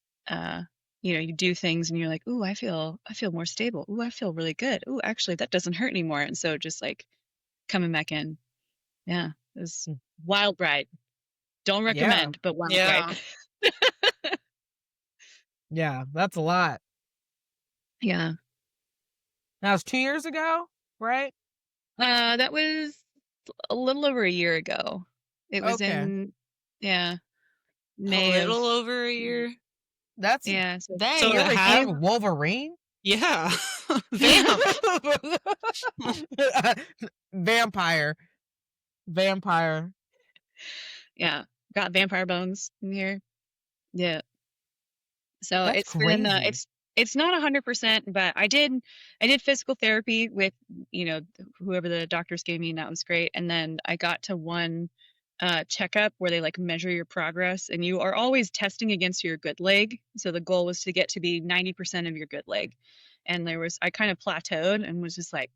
you do things and you're like, ooh, I feel more stable. Ooh, I feel really good. Ooh, actually, that doesn't hurt anymore. And so just like coming back in, yeah, it was wild ride. Don't recommend, but wild ride. Yeah, that's a lot. Yeah. That was 2 years ago, right? That was a little over a year ago. It was in, yeah, May a little of, over a year. That's yeah. So, dang. So You ever have- seen Wolverine? Yeah. Vamp. Vampire. Yeah, got vampire bones in here. Yeah. So That's it's been crazy. it's not 100%, but I did physical therapy with whoever the doctors gave me, and that was great. And then I got to one checkup where they like measure your progress, and you are always testing against your good leg. So the goal was to get to be 90% of your good leg. And I kind of plateaued and was just like,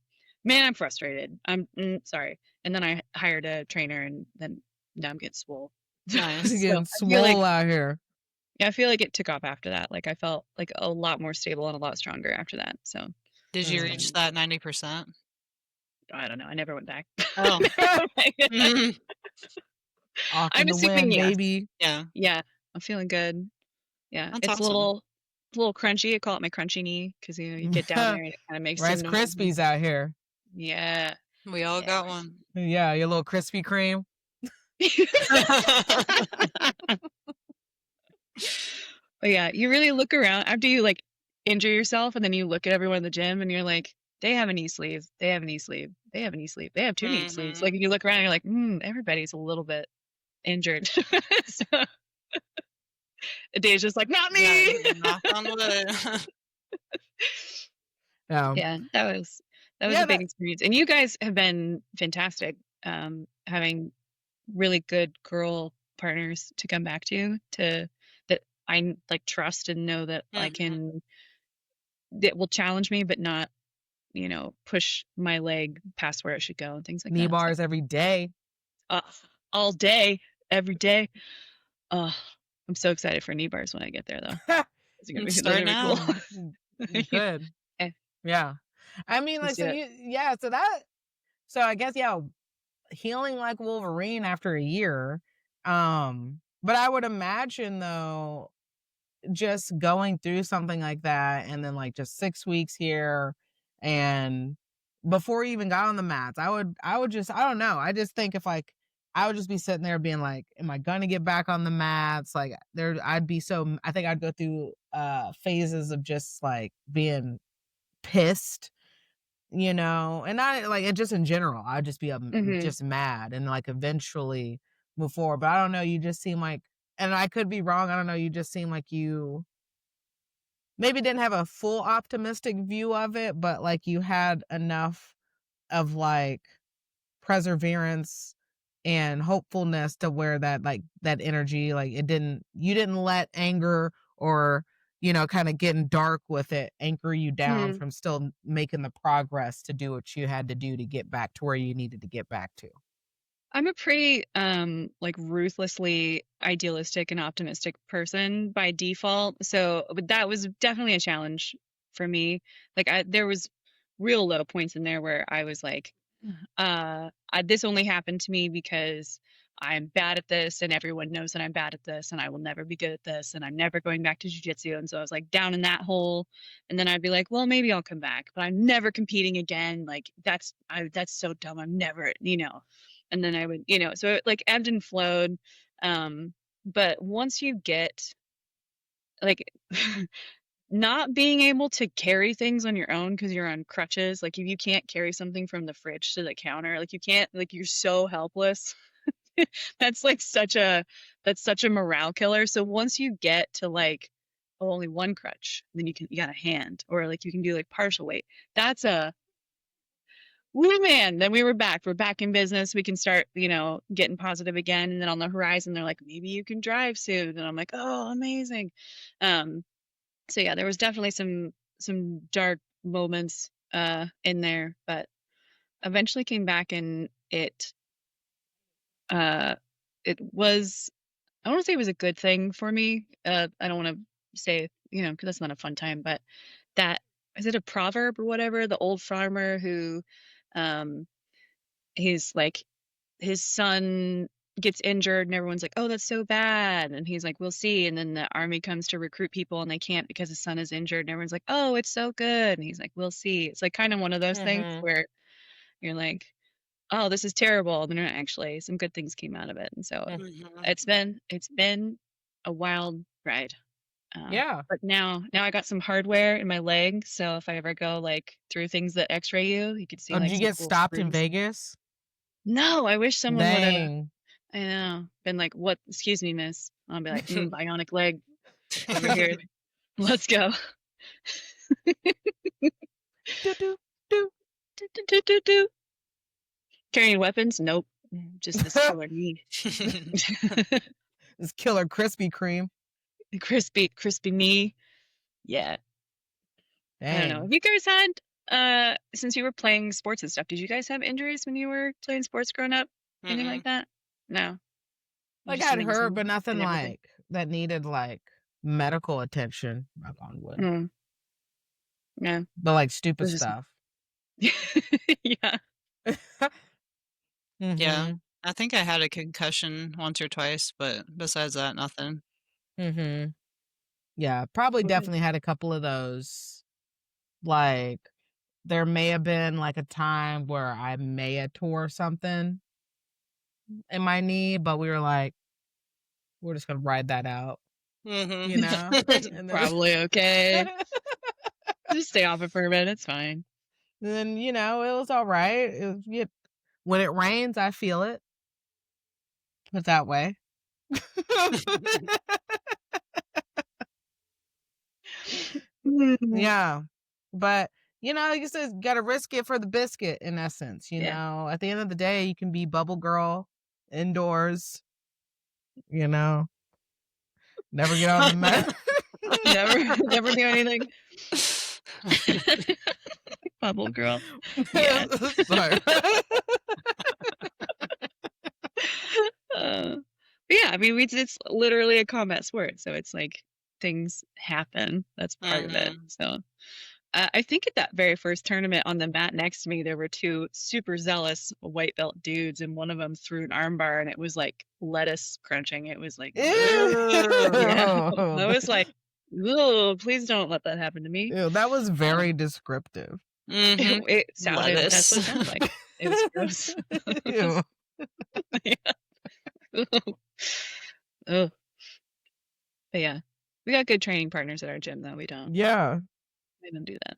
man, I'm frustrated. I'm sorry. And then I hired a trainer, and then now I'm getting swole. Nice. You're getting swole out here. Yeah, I feel like it took off after that. Like I felt like a lot more stable and a lot stronger after that. So did you reach that 90%? I don't know. I never went back. Oh. I'm assuming yes. Baby. Yeah. Yeah, I'm feeling good. Yeah, that's it's awesome. a little crunchy. I call it my crunchy knee because you get down there and it kind of makes Rice Krispies out here. Yeah, we all got one. Yeah, your little Krispy Kreme. But yeah, you really look around after you like injure yourself, and then you look at everyone in the gym and you're like, they have a knee sleeve, they have a knee sleeve, they have a knee sleeve, they have two knee sleeves. Like you look around and you're like, everybody's a little bit injured. So Deja's just like, not me. Yeah, knock on wood. Yeah, that was a big experience. And you guys have been fantastic, having really good girl partners to come back to that I like trust and know that I can, that will challenge me but not push my leg past where it should go and things like that. Knee bars every day. All day, every day. I'm so excited for knee bars when I get there though. It's gonna be start now. Cool. Good. Yeah. I mean, like, so I guess, healing like Wolverine after a year. But I would imagine though, just going through something like that and then like just 6 weeks here, and before you even got on the mats, I would just, I don't know. I just think if like, I would just be sitting there being like, am I going to get back on the mats? Like I think I'd go through phases of just like being pissed, and not like it, just in general, I'd just be just mad and like eventually move forward. But I don't know, you just seem like, and I could be wrong, I don't know, you just seem like you maybe didn't have a full optimistic view of it, but like you had enough of like perseverance and hopefulness to where that like that energy, like you didn't let anger or, you know, kind of getting dark with it anchor you down from still making the progress to do what you had to do to get back to where you needed to get back to. I'm a pretty like ruthlessly idealistic and optimistic person by default. So but that was definitely a challenge for me. Like there was real low points in there where I was like, this only happened to me because I'm bad at this and everyone knows that I'm bad at this and I will never be good at this and I'm never going back to jiu-jitsu. And so I was like down in that hole. And then I'd be like, well, maybe I'll come back, but I'm never competing again. Like that's so dumb. I'm never, you know. And then I would, you know, so it like ebbed and flowed. But once you get like not being able to carry things on your own because you're on crutches, like if you can't carry something from the fridge to the counter, like you can't, like you're so helpless. That's like such a morale killer. So once you get to like, oh, only one crutch, then you got a hand, or like you can do like partial weight. That's a woo, man. Then we're back in business. We can start, you know, getting positive again. And then on the horizon, they're like, maybe you can drive soon. And I'm like, oh, amazing. So yeah, there was definitely some dark moments in there, but eventually came back and it was, I don't want to say it was a good thing for me. I don't want to say, you know, because that's not a fun time, but that, is it a proverb or whatever? The old farmer who he's like, his son gets injured and everyone's like, oh, that's so bad. And he's like, we'll see. And then the army comes to recruit people and they can't because his son is injured. And everyone's like, oh, it's so good. And he's like, we'll see. It's like kind of one of those things where you're like, oh, this is terrible. But no, actually, some good things came out of it. And so it's been a wild ride. Yeah. But now I got some hardware in my leg. So if I ever go like through things that x-ray you could see. Oh, like, did you get cool stopped in screws. Vegas? No, I wish someone would have. Dang. I know. Been like, what? Excuse me, miss. I'll be like, bionic leg over here. Let's go. Do, do, do. Do. Carrying weapons? Nope. Just this killer knee. This killer Krispy Kreme. Crispy knee. Yeah. Dang. I don't know. Have you guys had, since you were playing sports and stuff, did you guys have injuries when you were playing sports growing up? Anything like that? No. I got hurt, but nothing like that needed like medical attention. Knock on wood. Yeah. But like stupid stuff. Yeah. Yeah. I think I had a concussion once or twice, but besides that, nothing. Yeah, probably definitely had a couple of those. Like there may have been like a time where I may have tore something in my knee, but we were like, we're just gonna ride that out. You know? Probably okay. Just stay off it for a minute, it's fine. And then, you know, it was all right. When it rains, I feel it. Put it that way. Yeah. But, you know, like you said, got to risk it for the biscuit, in essence. You know, at the end of the day, you can be bubble girl indoors, you know, never get on the mat. never do anything. Bubble girl. Yeah. Sorry. Yeah, I mean, it's literally a combat sport, so it's like things happen. That's part of it. So I think at that very first tournament on the mat next to me, there were two super zealous white belt dudes, and one of them threw an armbar, and it was like lettuce crunching. It was like, yeah. I was like, "Ooh, please don't let that happen to me." Ew, that was very descriptive. It sounded. That's what it sounded like. It was gross. Ew. Oh. But yeah, we got good training partners at our gym, though. We don't. Yeah. They don't do that.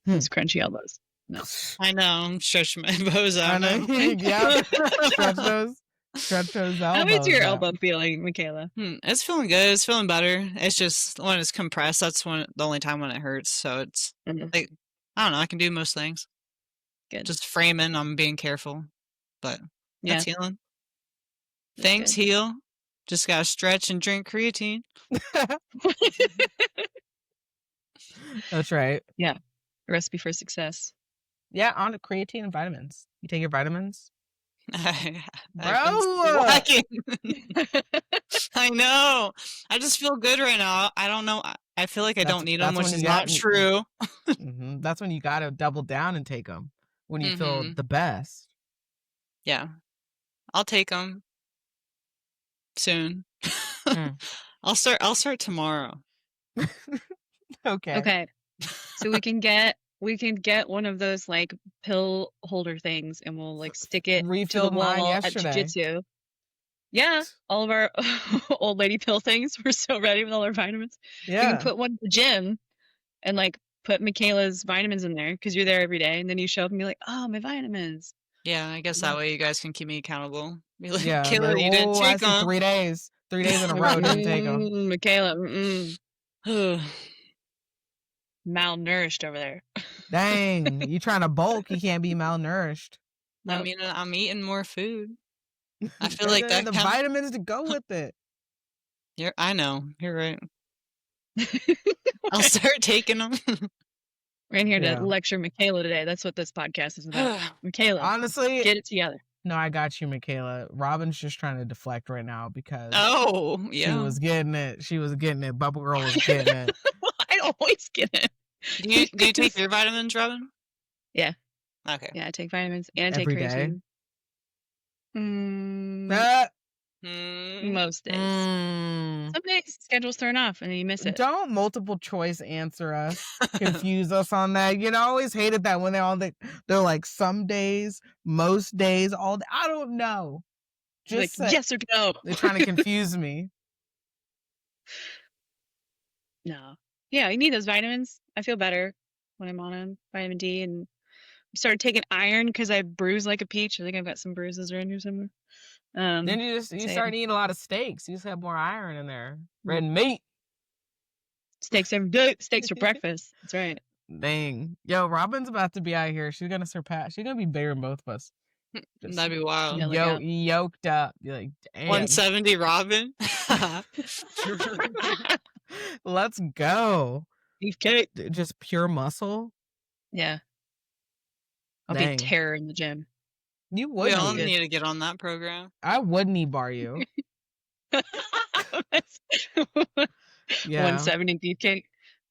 Those crunchy elbows. No. I know. I'm stretching my elbows out. I know. Yeah. Stretch those. Stretch those How elbows. is your out. elbow feeling, Michaela? It's feeling good. It's feeling better. It's just when it's compressed, that's when the only time when it hurts. So it's like, I don't know. I can do most things. Good. Just framing. I'm being careful, but that's healing. That's Thanks, good. heal. Just gotta stretch and drink creatine. That's right. Yeah. Recipe for success. Yeah, on to creatine and vitamins. You take your vitamins? I've been Bro! slacking. I know. I just feel good right now. I don't know. I feel like I don't need them, which is not true. That's when you gotta double down and take them. When you feel the best. Yeah. I'll take them soon. I'll start tomorrow. Okay. So we can get one of those like pill holder things, and we'll like stick it to the wall at Jiu-Jitsu. Yeah, all of our old lady pill things. We're so ready with all our vitamins. Yeah. We can put one in the gym and like put Michaela's vitamins in there because you're there every day, and then you show up and be like, "Oh, my vitamins." Yeah, I guess that way you guys can keep me accountable. Be like, Yeah, Michaela, like, you didn't take them. 3 days. 3 days in a row, didn't take them. Michaela, malnourished over there. Dang, you trying to bulk? You can't be malnourished. I mean, I'm eating more food. I feel like that the vitamins to go with it. I know. You're right. I'll start taking them. We're in here to lecture Michaela today. That's what this podcast is about. Michaela, honestly, get it together. No, I got you, Michaela. Robyn's just trying to deflect right now because she was getting it. She was getting it. Bubble Girl was getting it. I always get it. Do you take your vitamins, Robyn? Yeah. Okay. Yeah, I take vitamins and I take creatine. Most days. Some days schedule's thrown off and then you miss it. Don't multiple choice answer us. Confuse us on that. You know, I always hated that when they're like some days, most days, all day. I don't know. Just like, yes or no. They're trying to confuse me. No. Yeah, you need those vitamins. I feel better when I'm on vitamin D, and I started taking iron because I bruise like a peach. I think I've got some bruises around here somewhere. Then you start eating a lot of steaks. You just have more iron in there. Red meat. Steaks every day. Steaks for breakfast. That's right. Dang. Yo, Robyn's about to be out here. She's gonna be bigger than both of us. That'd be wild. Yoked up. You're like, damn. 170 Robyn. Let's go. Beefcake. Just pure muscle. Yeah. I'll be a terror in the gym. You would. We all need to get on that program. I would knee bar you. Yeah. 170 beefcake.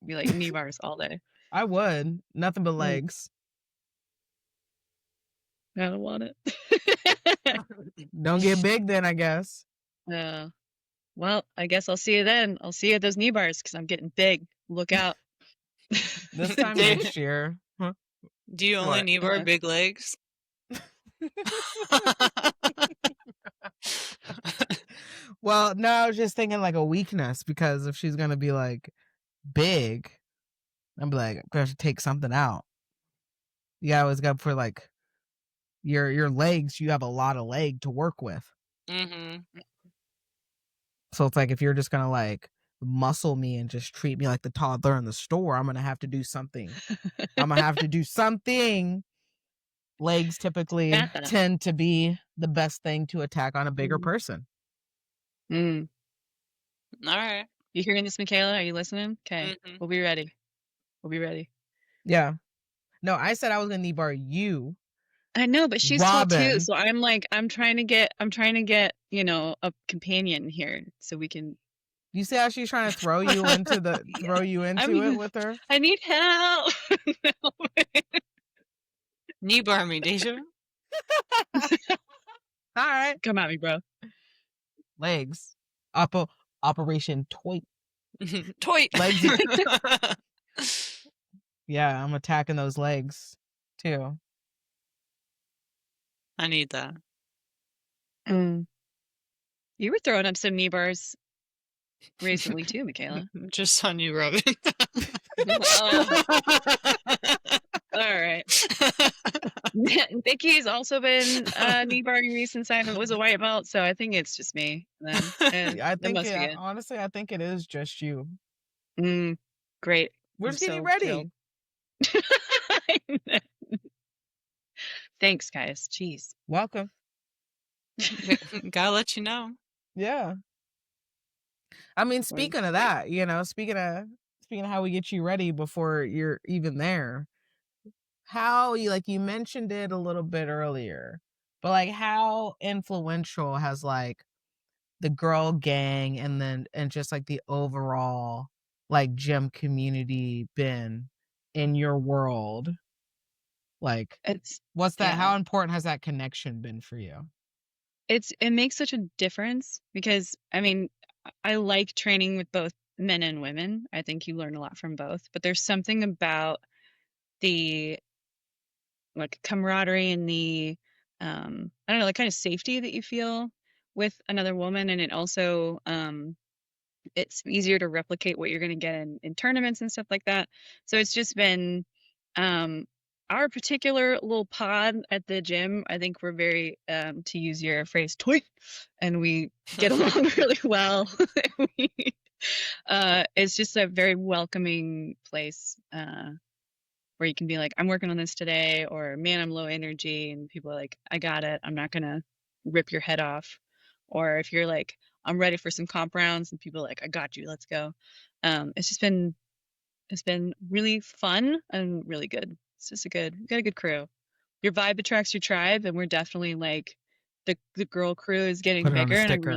Be like knee bars all day. I would. Nothing but legs. I don't want it. Don't get big then, I guess. Well, I guess I'll see you then. I'll see you at those knee bars because I'm getting big. Look out. This time next year. Huh? Do you only knee bar big legs? Well, no, I was just thinking like a weakness, because if she's gonna be like big, I'm like, I'm gonna have to take something out. You always got for like your legs. You have a lot of leg to work with. So it's like if you're just gonna like muscle me and just treat me like the toddler in the store, I'm gonna have to do something. Legs typically tend to be the best thing to attack on a bigger person. All right. You hearing this, Michaela? Are you listening? Okay. We'll be ready. Yeah. No, I said I was gonna knee bar you. I know, but she's tall too. So I'm trying to get, a companion here so we can. You see how she's trying to throw you into it with her? I need help. Knee bar me, Deja. All right. Come at me, bro. Legs. Operation Toy. Toy. Legs. Yeah, I'm attacking those legs too. I need that. You were throwing up some knee bars recently too, Michaela. Just on you, Robyn. right. Vicky's also been knee barring me since I was a white belt, so I think it's just me then. I That think must be it. honestly, I think it is just you. Great. We're I'm just getting so ready. thrilled. Thanks, guys. Jeez. Welcome. Gotta let you know. Yeah. I mean, speaking of that, speaking of how we get you ready before you're even there, how you mentioned it a little bit earlier, but like how influential has like the girl gang and just like the overall like gym community been in your world? Like how important has that connection been for you? It makes such a difference because I mean, I like training with both men and women. I think you learn a lot from both, but there's something about the like camaraderie and the I don't know, like kind of safety that you feel with another woman, and it also it's easier to replicate what you're going to get in tournaments and stuff like that. So it's just been um our particular little pod at the gym. I think we're very to use your phrase toy, and we get along really well. we, it's just a very welcoming place where you can be like, I'm working on this today, or man, I'm low energy, and people are like, I got it, I'm not gonna rip your head off. Or if you're like, I'm ready for some comp rounds, and people are like, I got you, let's go. It's been really fun and really good. It's just we got a good crew. Your vibe attracts your tribe, and we're definitely like the girl crew is getting Put it on bigger, a and sticker.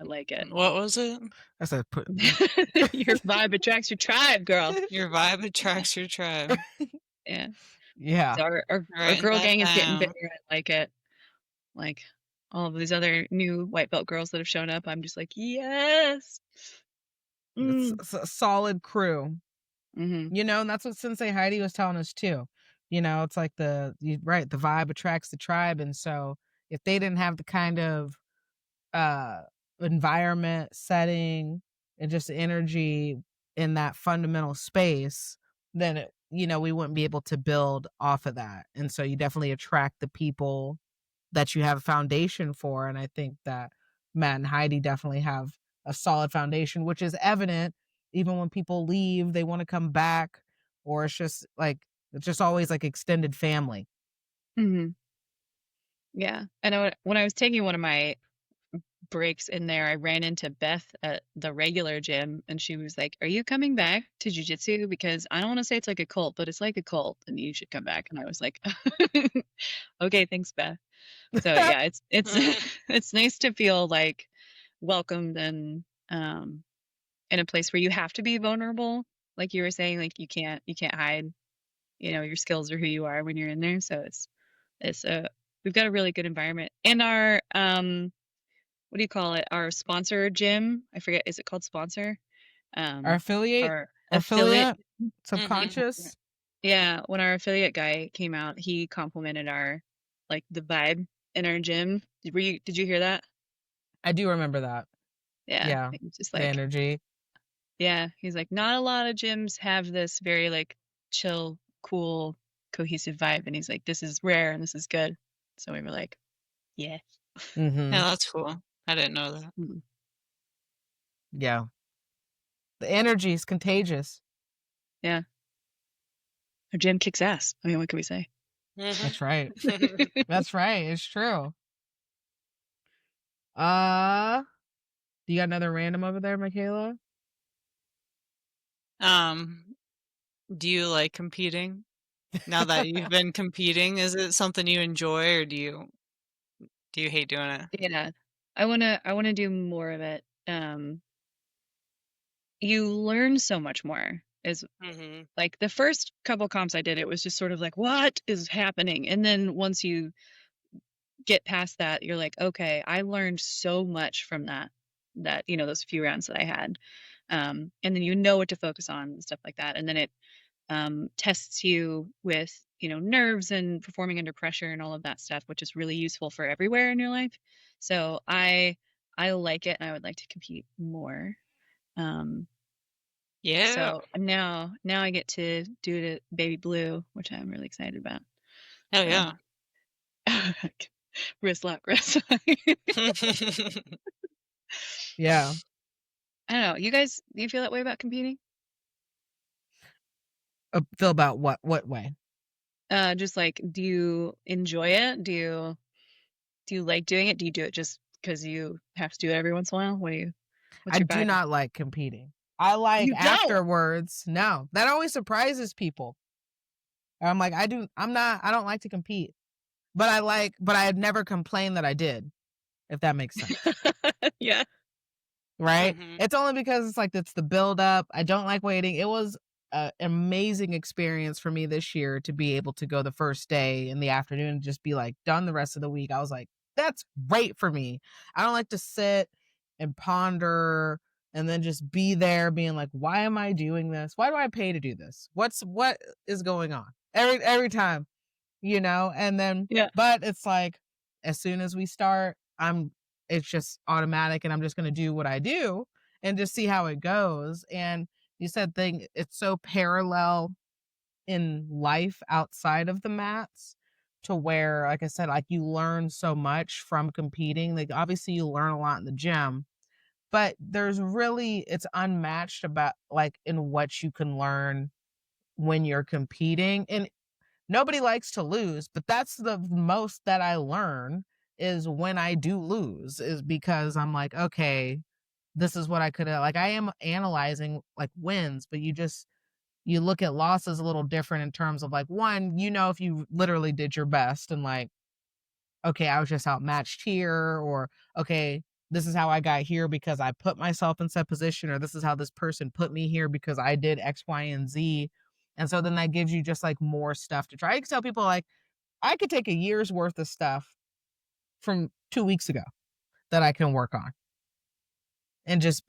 I like it. What was it? I said put Your vibe attracts your tribe, girl. Your vibe attracts your tribe. Yeah. Yeah. So our girl gang is getting bigger. I like it. Like all of these other new white belt girls that have shown up, I'm just like, yes. It's a solid crew. Mm-hmm. And that's what Sensei Heidi was telling us too. It's like the vibe attracts the tribe. And so if they didn't have the kind of environment, setting, and just energy in that fundamental space, then we wouldn't be able to build off of that. And so you definitely attract the people that you have a foundation for. And I think that Matt and Heidi definitely have a solid foundation, which is evident even when people leave, they want to come back, or it's just always like extended family. Mm-hmm. Yeah. I know when I was taking one of my breaks in there, I ran into Beth at the regular gym, and she was like, are you coming back to jiu-jitsu? Because I don't want to say it's like a cult, but it's like a cult, and you should come back. And I was like, okay, thanks, Beth. So yeah, it's it's nice to feel like welcomed and in a place where you have to be vulnerable, like you were saying, like you can't hide, your skills or who you are when you're in there. So it's we've got a really good environment. In our what do you call it? Our sponsor gym. I forget, is it called sponsor? Our affiliate, subconscious. Yeah, when our affiliate guy came out, he complimented our the vibe in our gym. Did you hear that? I do remember that. Yeah. Just the energy. Yeah, he's like, not a lot of gyms have this very chill, cool, cohesive vibe, and he's like, this is rare and this is good. So we were like, yeah. Mm-hmm. Yeah, that's cool. I didn't know that. Mm-hmm. Yeah. The energy is contagious. Yeah. Our gym kicks ass. I mean, what can we say? Mm-hmm. That's right. That's right. It's true. Do you got another random over there, Michaela? Do you like competing? Now that you've been competing, is it something you enjoy, or do you hate doing it? Yeah. I wanna do more of it. You learn so much more. Is like the first couple comps I did, it was just sort of like, what is happening? And then once you get past that, you're like, okay, I learned so much from that those few rounds that I had. And then you know what to focus on and stuff like that. And then it tests you with nerves and performing under pressure and all of that stuff, which is really useful for everywhere in your life. So I like it, and I would like to compete more. Yeah. So now I get to do it at Baby Blue, which I'm really excited about. Hell So. yeah. Wrist lock, wrist lock. Yeah. I don't know. You guys, do you feel that way about competing? Feel about what way? Just like, do you enjoy it? Do you like doing it? Do you do it just because you have to do it every once in a while? What's I your do vibe? not like competing. I like You don't? afterwards. No, that always surprises people. I'm like, I don't like to compete, but I had never complained that I did, if that makes sense. Yeah. Right? Mhm. It's only because it's the build up. I don't like waiting. It was an amazing experience for me this year to be able to go the first day in the afternoon and just be like done the rest of the week. I was like, that's great for me. I don't like to sit and ponder and then just be there being like, why am I doing this? Why do I pay to do this? What is going on? Every time, and then Yeah. but it's like as soon as we start, it's just automatic and I'm just going to do what I do and just see how it goes. And you said it's so parallel in life outside of the mats to where, like I said, like you learn so much from competing. Like obviously you learn a lot in the gym, but it's unmatched about like in what you can learn when you're competing. And nobody likes to lose, but that's the most that I learn is when I do lose, is because I'm like, okay, this is what I could have, like, I am analyzing like wins, but you look at losses a little different in terms of like, one, if you literally did your best and like, okay, I was just outmatched here, or okay, this is how I got here because I put myself in said position, or this is how this person put me here because I did X, Y, and Z. And so then that gives you just like more stuff to try. I can tell people like, I could take a year's worth of stuff from 2 weeks ago that I can work on and just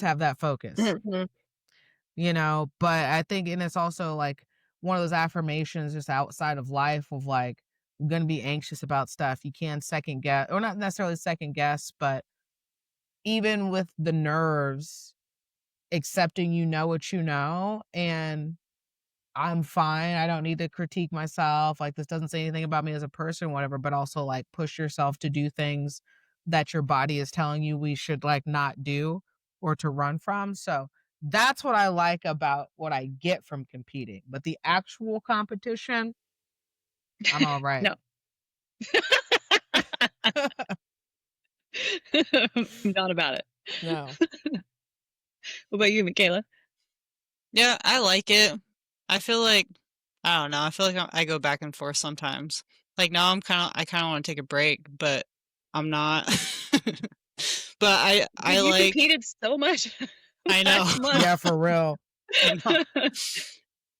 have that focus. Mhm. But I think, and it's also like one of those affirmations just outside of life of like, I'm going to be anxious about stuff. You can second guess, or not necessarily second guess, but even with the nerves, accepting what you know, and I'm fine. I don't need to critique myself. Like, this doesn't say anything about me as a person, whatever, but also like push yourself to do things that your body is telling you we should like not do or to run from. So that's what I like about what I get from competing. But the actual competition, I'm all right. No. Not about it. No. What about you, Michaela? Yeah, I like it. I feel like I don't know. I feel like I go back and forth sometimes. Like now I kind of want to take a break, but I'm not. But I You like competed so much I know. last month. Yeah, for real.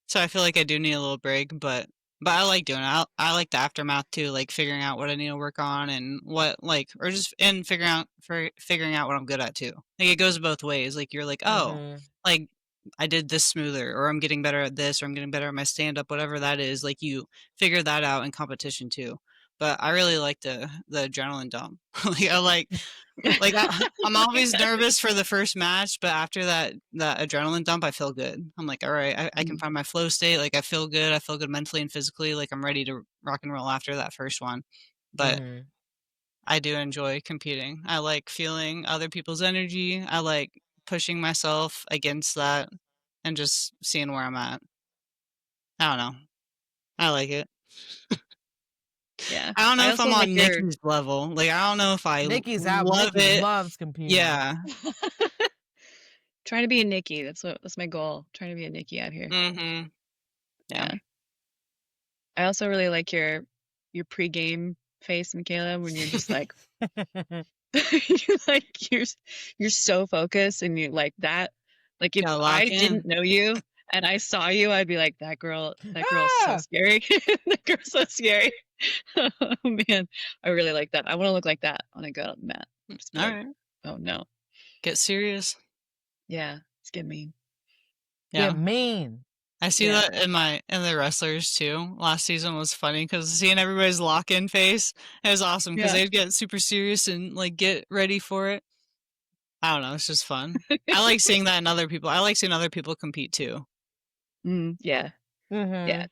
So I feel like I do need a little break, but I like doing it. I like the aftermath too, like figuring out what I need to work on and what like or just and figuring out what I'm good at too. Like it goes both ways. Like you're like, oh, Mhm. like I did this smoother, or I'm getting better at this, or I'm getting better at my stand up, whatever that is. Like you figure that out in competition too. But I really like the adrenaline dump. Like I'm always nervous for the first match, but after that adrenaline dump, I feel good. I'm like, all right, I can find my flow state. Like I feel good. I feel good mentally and physically. Like I'm ready to rock and roll after that first one. But Mhm. I do enjoy competing. I like feeling other people's energy. I like pushing myself against that and just seeing where I'm at. I don't know. I like it. Yeah. I don't know I if also I'm like on your Nikki's level. Like I don't know if I Nikki's out. love Nikki it. loves competing. Yeah. trying to be a Nikki. That's my goal. Trying to be a Nikki out here. Mm-hmm. Yeah. I also really like your pregame face, Michaela, when you're just like you're so focused and you like that. Like if Gotta I lock didn't in. know you and I saw you, I'd be like, that girl's so Ah! scary. That girl's so scary. Oh man, I really like that. I want to look like that when I go out on the mat. Just be All like, right. oh no, Get serious. yeah, it's getting mean. Yeah. Get mean. I see Yeah. that in the wrestlers too. Last season was funny because seeing everybody's lock in face, it was awesome because Yeah. they'd get super serious and like get ready for it. I don't know. It's just fun. I like seeing that in other people. I like seeing other people compete too. Yeah. Mm-hmm. Yeah.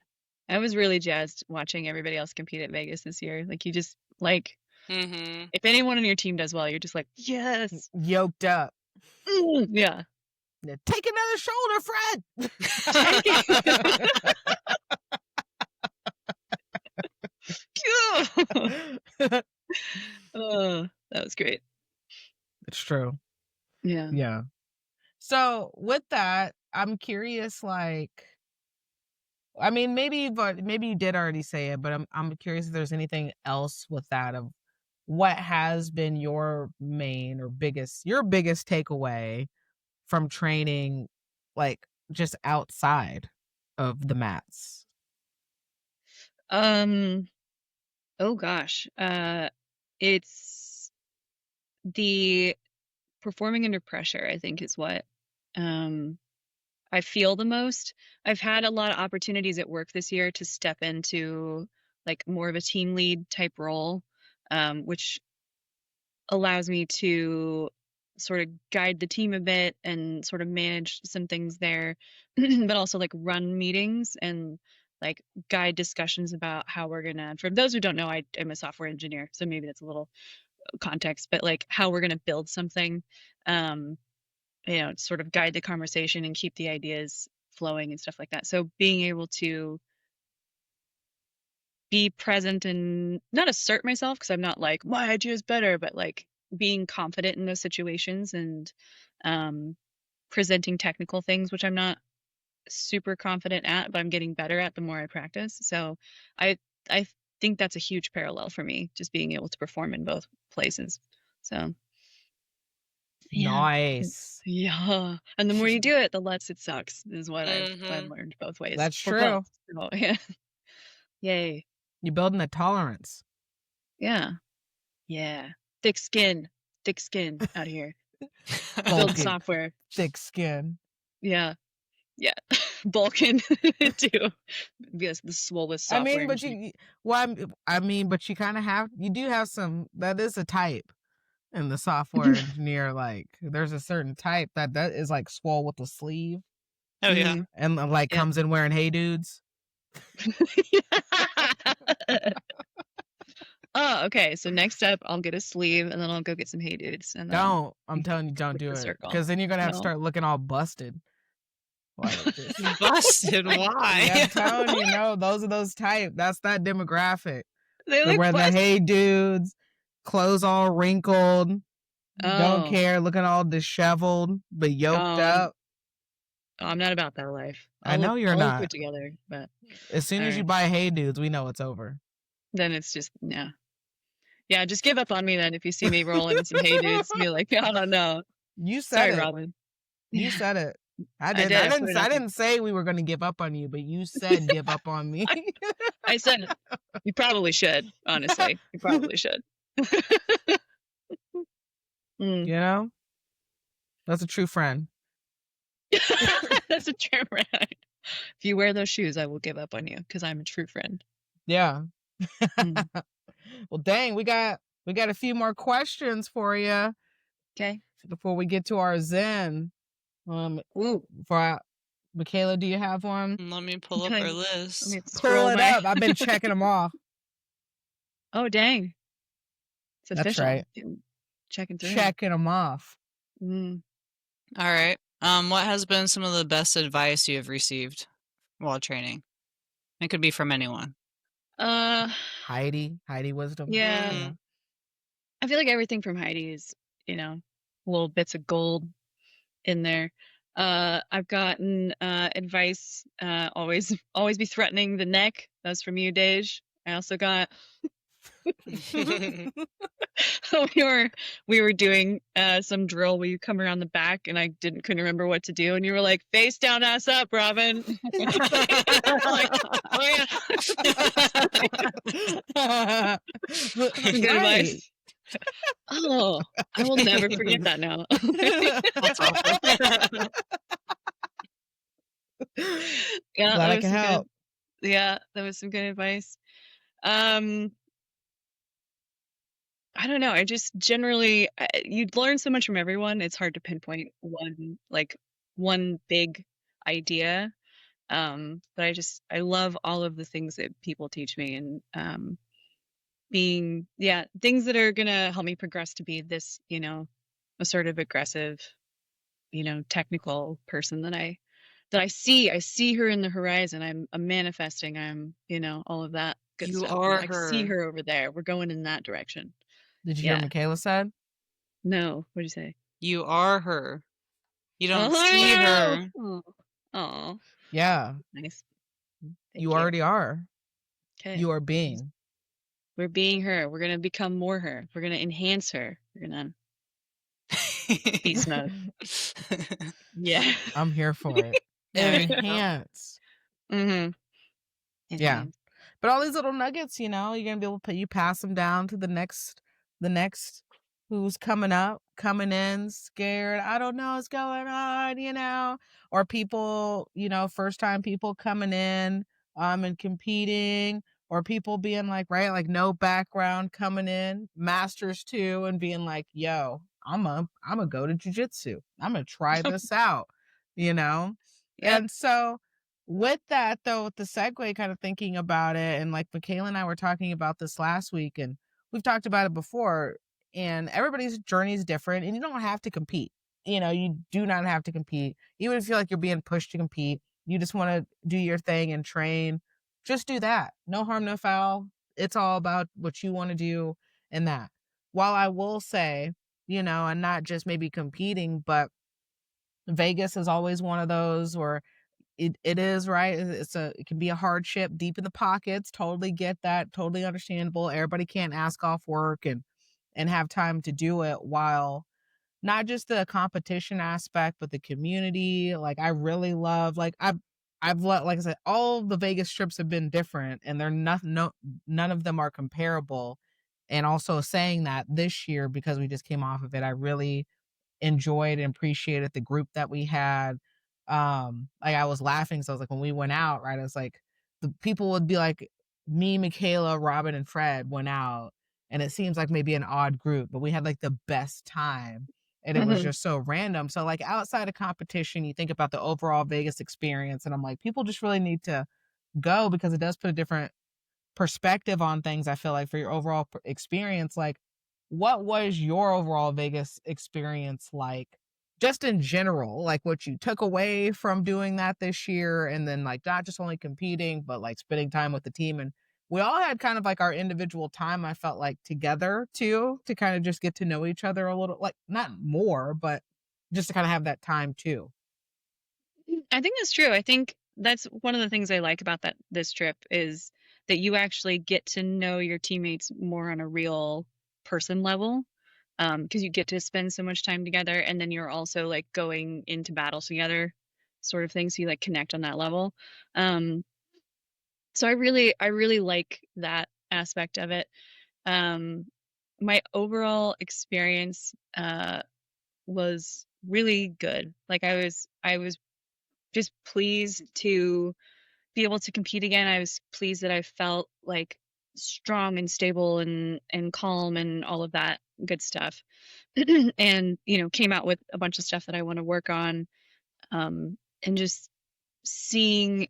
I was really jazzed watching everybody else compete at Vegas this year. Like, you just, like, if anyone on your team does well, you're just like, yes. Yoked up. Yeah. Take another shoulder, Fred. Take it. Oh, that was great. It's true. Yeah. Yeah. So with that, I'm curious, like, I mean, maybe you did already say it, but I'm curious if there's anything else with that of what has been your main or biggest takeaway from training, like, just outside of the mats. Oh gosh. It's the performing under pressure, I think, is what I feel the most. I've had a lot of opportunities at work this year to step into like more of a team lead type role, which allows me to sort of guide the team a bit and sort of manage some things there, but also like run meetings and like guide discussions about how we're gonna, for those who don't know, I'm a software engineer, so maybe that's a little context, but like how we're gonna build something, sort of guide the conversation and keep the ideas flowing and stuff like that. So being able to be present and not assert myself, because I'm not like my idea is better, but like being confident in those situations and presenting technical things, which I'm not super confident at, but I'm getting better at the more I practice. So I think that's a huge parallel for me, just being able to perform in both places. So yeah. Nice. Yeah. And the more you do it, the less it sucks, is what I've learned both ways. That's For true. both. So, yeah. Yay. You're building a tolerance. Yeah. Yeah. Thick skin out here. Build Bulking. software. Thick skin. Yeah. Yeah. Bulking too. Yes, the swollest software. But you kind of you do have some, that is a type in the software engineer. Like, there's a certain type that is like swole with the sleeve. Oh yeah. And like comes in wearing Hey Dudes. Oh, okay. So next up, I'll get a sleeve, and then I'll go get some Hey Dudes. And then I'm telling you, don't do it, circle. because then you're gonna have to start looking all busted. Like, busted? Why? Yeah, I'm telling you, no, those are those type. That's that demographic. They wear the Hey Dudes, clothes all wrinkled, don't care, looking all disheveled, but yoked up. I'm not about that life. I know you're not. Put together, but as soon as you buy Hey Dudes, we know it's over. Then it's just yeah. Just give up on me then if you see me rolling in some Hey Dudes. Be like, I don't know. You said it, Robyn. You said it. I didn't say we were going to give up on you, but you said give up on me. I said you probably should. Honestly, you probably should. You know, that's a true friend. That's a true friend. If you wear those shoes, I will give up on you because I'm a true friend. Yeah. Well, dang, we got a few more questions for you. Okay. Before we get to our Zen. For Michaela, do you have one? Let me pull up our list. Pull it up. I've been checking them off. Oh, dang. It's official. That's right. Checking them off. All right. What has been some of the best advice you have received while training? It could be from anyone. Heidi wisdom. Yeah. I feel like everything from Heidi is, little bits of gold in there. I've gotten advice, always be threatening the neck. That's from you, Dej. I also got we were doing some drill where you come around the back and I couldn't remember what to do, and you were like, face down, ass up, Robyn. Like, oh yeah. Good advice. Oh, I will never forget that now. That's awesome. Yeah, glad I can help. Yeah, that was some good advice. I don't know. I just generally, you'd learn so much from everyone. It's hard to pinpoint one big idea. But I love all of the things that people teach me, and things that are gonna help me progress to be this, assertive, aggressive, technical person that I see. I see her in the horizon. I'm manifesting. All of that good You stuff. are I see her. her over there. We're going in that direction. Did you hear Yeah. Michaela said? No. What'd you say? You are her. You don't see Oh, her. oh, Yeah, nice. Thank you you. already are. Okay. You are being. We're being her. We're gonna become more her. We're gonna enhance her. We're gonna beast mode. Yeah. I'm here for it. There you go. Enhance. Mm-hmm. Yeah. Enhance. But all these little nuggets, you're gonna be able to pass them down to the next who's coming up, coming in, scared. I don't know what's going on, or people, first time people coming in, and competing, or people being like, right, like no background coming in, masters too, and being like, yo, I'm a go to jiu-jitsu. I'm gonna try this out, Yep. And so with that, though, with the segue, kind of thinking about it, and like Michaela and I were talking about this last week, and we've talked about it before, and everybody's journey is different, and you don't have to compete. You do not have to compete. Even if you feel like you're being pushed to compete, you just want to do your thing and train, just do that. No harm, no foul. It's all about what you want to do and that. While I will say, and not just maybe competing, but Vegas is always one of those where it is, right? It can be a hardship deep in the pockets. Totally get that. Totally understandable. Everybody can't ask off work and have time to do it, while not just the competition aspect, but the community. Like I really love, like I've let, like I said, all the Vegas trips have been different, and they're none of them are comparable. And also saying that this year, because we just came off of it, I really enjoyed and appreciated the group that we had. Like I was laughing, so I was like, when we went out, right, it's like the people would be like, me, Michaela, Robyn, and Fred went out, and it seems like maybe an odd group, but we had like the best time, and it was just so random. So like outside of competition, you think about the overall Vegas experience, and I'm like, people just really need to go, because it does put a different perspective on things. I feel like for your overall experience, like what was your overall Vegas experience like, just in general, like what you took away from doing that this year, and then like not just only competing, but like spending time with the team. And we all had kind of like our individual time, I felt like, together too, to kind of just get to know each other a little, like not more, but just to kind of have that time too. I think that's true. I think that's one of the things I like about this trip is that you actually get to know your teammates more on a real person level, because you get to spend so much time together, and then you're also like going into battles together, sort of thing. So you like connect on that level. So I really like that aspect of it. My overall experience was really good. Like I was just pleased to be able to compete again. I was pleased that I felt like strong and stable and calm and all of that good stuff. And came out with a bunch of stuff that I want to work on, and just seeing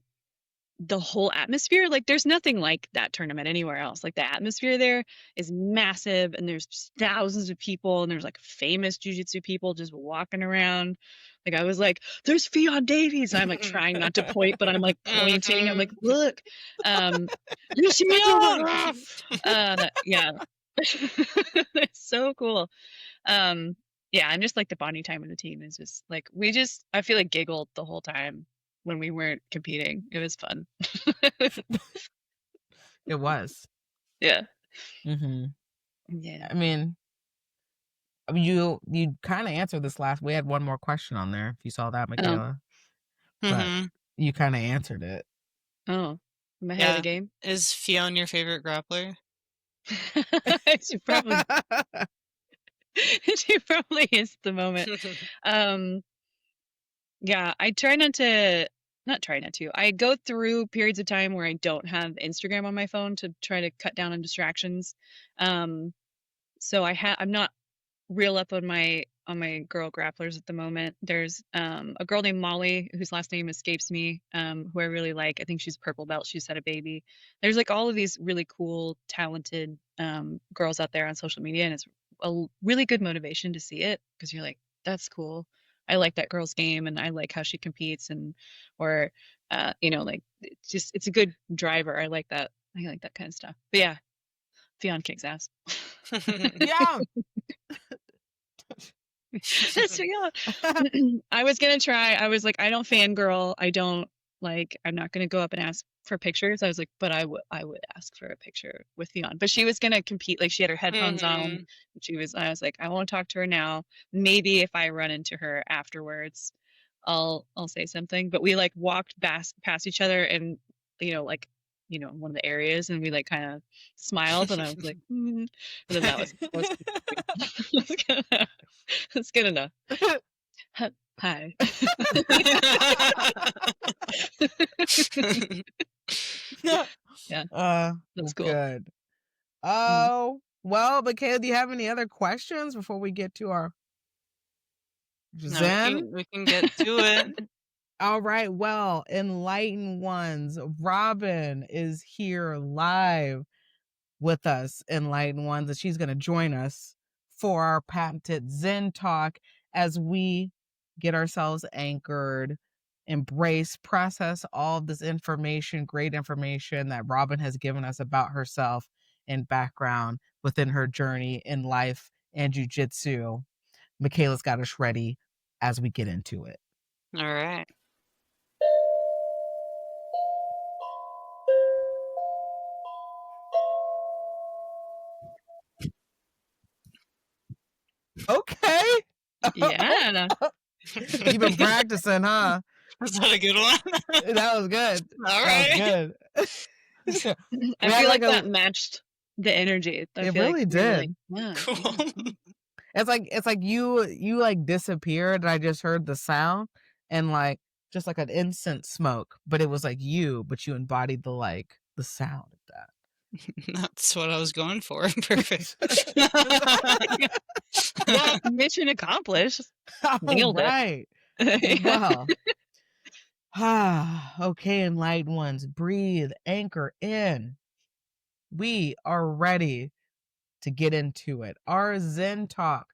the whole atmosphere. Like there's nothing like that tournament anywhere else. Like the atmosphere there is massive, and there's just thousands of people, and there's like famous jiu-jitsu people just walking around. Like I was like, there's Fionn Davies, and I'm like trying not to point, but I'm like pointing. I'm like, look, you see Fionn. Yeah. It's so cool. Yeah, and just like the bonding time with the team is just like I feel like giggled the whole time when we weren't competing. It was fun. It was. Yeah. Mm-hmm. Yeah. I mean, you kind of answered this last. We had one more question on there, if you saw that, Michaela. But you kind of answered it. Oh, am I ahead of the game? Is Fionn your favorite grappler? She probably she probably is at the moment. Yeah, I try not to. Not try not to. I go through periods of time where I don't have Instagram on my phone to try to cut down on distractions. So I'm not real up on my girl grapplers at the moment. There's a girl named Molly whose last name escapes me, who I really like. I think she's purple belt. She's had a baby. There's like all of these really cool, talented girls out there on social media, and it's a really good motivation to see it because you're like, that's cool. I like that girl's game, and I like how she competes, and or like it's a good driver. I like that. I like that kind of stuff. But yeah, Fionn kicks ass. Yeah. So yeah, I was gonna try. I was like, I don't fangirl. I'm not gonna go up and ask for pictures. I was like, but I would ask for a picture with Fionn. But she was gonna compete. Like she had her headphones on. I was like, I won't talk to her now. Maybe if I run into her afterwards, I'll say something. But we like walked past each other and one of the areas, and we like kind of smiled, and I was like, and then that was that's good enough. Hi. Yeah, that's cool. Good. Oh, well, Michaela, do you have any other questions before we get to our Zen? No, we can get to it. All right. Well, Enlightened Ones, Robyn is here live with us, Enlightened Ones, and she's going to join us for our patented Zen talk as we get ourselves anchored, embrace, process all of this information, great information that Robyn has given us about herself and background within her journey in life and jiu-jitsu. Michaela's got us ready as we get into it. All right. Okay. Yeah. You've been practicing, huh? Was that a good one? That was good. All right. That was good. I feel like that matched the energy. It really did. Yeah. Cool. It's like you like disappeared and I just heard the sound and like just like an incense smoke, but it was like but you embodied the sound of that. That's what I was going for. Perfect. Well, mission accomplished. Nailed it. Wow. Okay, Enlightened Ones, breathe, anchor in. We are ready to get into it. Our Zen talk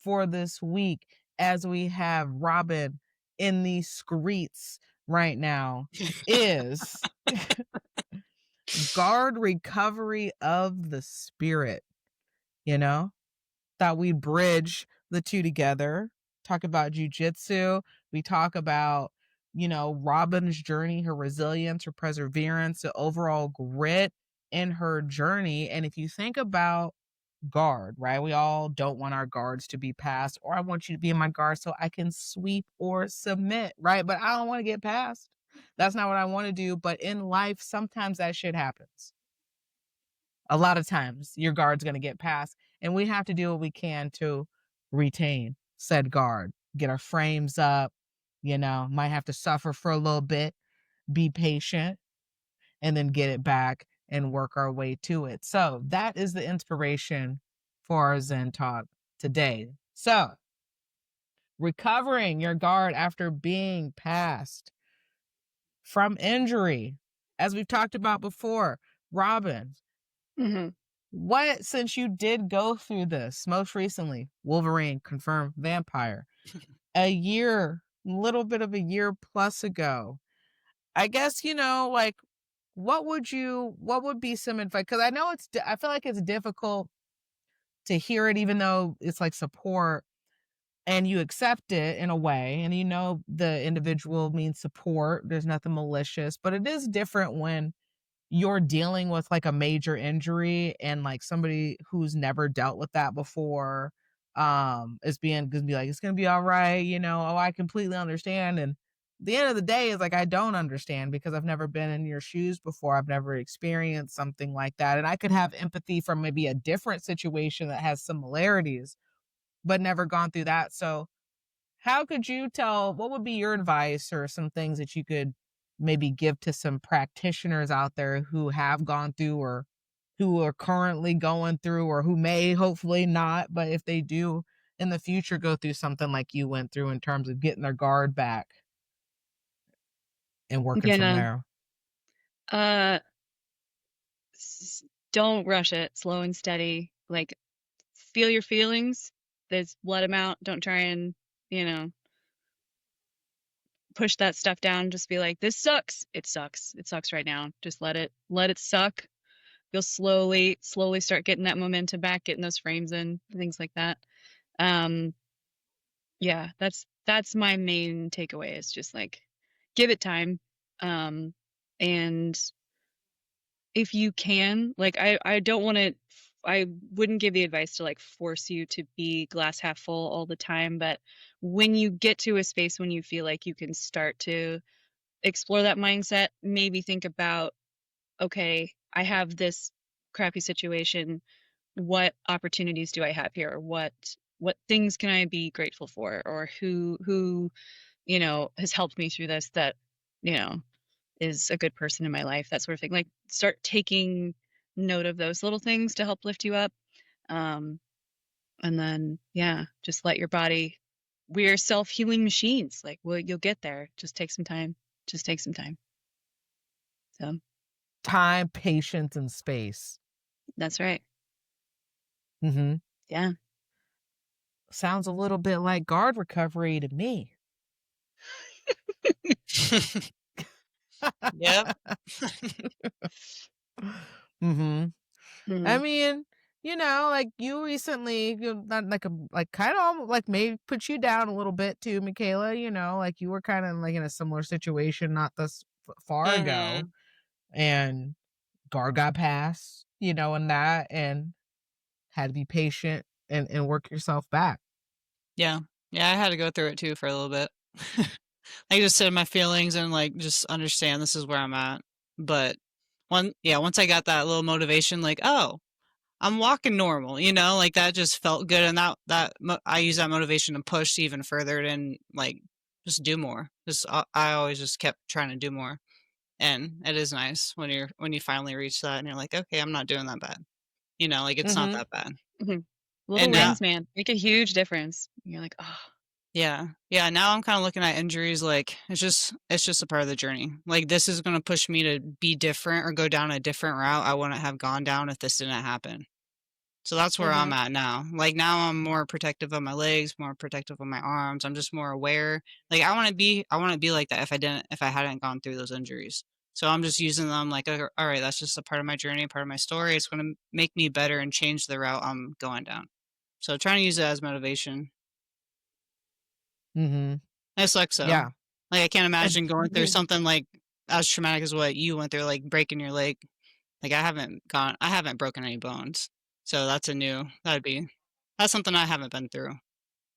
for this week, as we have Robyn in the streets right now, is guard recovery of the spirit. Thought we'd bridge the two together, talk about jiu-jitsu. We talk about, Robyn's journey, her resilience, her perseverance, the overall grit in her journey. And if you think about guard, right? We all don't want our guards to be passed, or I want you to be in my guard so I can sweep or submit, right? But I don't want to get passed. That's not what I want to do. But in life, sometimes that shit happens. A lot of times your guard's going to get passed, and we have to do what we can to retain said guard, get our frames up, might have to suffer for a little bit, be patient, and then get it back and work our way to it. So that is the inspiration for our Zen talk today. So recovering your guard after being passed from injury, as we've talked about before. Robyn, since you did go through this most recently, Wolverine confirmed vampire, little bit of a year plus ago, I guess, what would be some advice? Because I know I feel like it's difficult to hear it, even though it's like support and you accept it in a way, and the individual means support. There's nothing malicious, but it is different when you're dealing with like a major injury and like somebody who's never dealt with that before is gonna be like, it's gonna be all right, I completely understand. And the end of the day is like, I don't understand because I've never been in your shoes before. I've never experienced something like that. And I could have empathy from maybe a different situation that has similarities, but never gone through that. So how could you what would be your advice or some things that you could maybe give to some practitioners out there who have gone through or who are currently going through, or who may hopefully not, but if they do in the future go through something like you went through in terms of getting their guard back and working You from know, there? don't rush it. Slow and steady. Like, feel your feelings. Just let them out. Don't try and, you know, push that stuff down. Just be like, this sucks. It sucks. It sucks right now. Just let it suck. You'll slowly start getting that momentum back, getting those frames in, things like that. Yeah, that's my main takeaway, is just like, give it time. And if you can, like, I don't want to, I wouldn't give the advice to like force you to be glass half full all the time, but when you get to a space when you feel like you can start to explore that mindset, maybe think about, okay, I have this crappy situation. What opportunities do I have here? What things can I be grateful for? Or who, you know, has helped me through this, that, you know, is a good person in my life, that sort of thing. Like, start taking note of those little things to help lift you up. Um, and then, yeah, just let your body, we're self-healing machines. Like, well, you'll get there. Just take some time. Just take some time. So Time, patience, and space. that's right. Mm-hmm. Yeah. Sounds a little bit like guard recovery to me. Yep. Mm-hmm. I Mhm. mean, you know, like you recently, not like like kind of like maybe put you down a little bit too, Michaela. You know, like you were kind of like in a similar situation not this far ago, Mhm. and guard got passed, you know, and that, and had to be patient and work yourself back. Yeah. Yeah, I had to go through it too for a little bit. I just sit in my feelings and like just understand this is where I'm at. But once I got that little motivation, like, oh, I'm walking normal, you know, like that just felt good, and I use that motivation to push even further and like just do more. Just I always just kept trying to do more, and it is nice when you finally reach that and you're like, okay, I'm not doing that bad, you know, like it's not Mm-hmm. that bad. Mhm. Little And now, wins, man, make a huge difference. You're like, oh, yeah, now I'm kind of looking at injuries like it's just a part of the journey. Like this is going to push me to be different or go down a different route I wouldn't have gone down if this didn't happen. So that's where I'm Mm-hmm. at now. Like now I'm more protective of my legs, more protective of my arms. I'm just more aware. Like I want to be like that if I hadn't gone through those injuries. So I'm just using them like, all right, that's just a part of my journey, part of my story. It's going to make me better and change the route I'm going down. So trying to use it as motivation. Mm-hmm. It sucks though. Yeah. Like I can't And imagine going through something like as traumatic as what you went through, like breaking your leg. Like I haven't broken any bones. So that's something I haven't been through.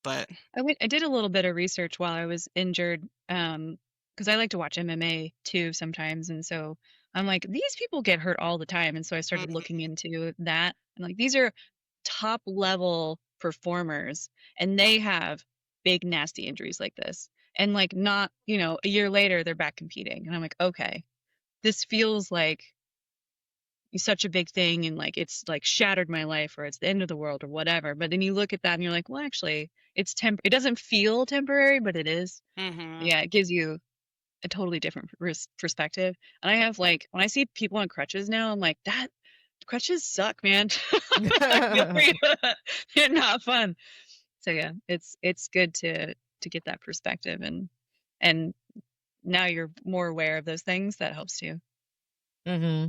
But I did a little bit of research while I was injured, because I like to watch MMA too sometimes, and so I'm like, these people get hurt all the time, and so I started Mhm. looking into that, and like, these are top level performers, and they have big nasty injuries like this, and like, not, you know, a year later they're back competing, and I'm like, okay, this feels like such a big thing, and like, it's like shattered my life, or it's the end of the world, or whatever. But then you look at that and you're like, well, actually, it doesn't feel temporary, but it is. Mhm. Yeah, it gives you a totally different perspective. And I have, like, when I see people on crutches now, I'm like, that crutches suck, man. I feel for you. They're not fun. So yeah, it's good to get that perspective, and now you're more aware of those things. That helps too. mm-hmm.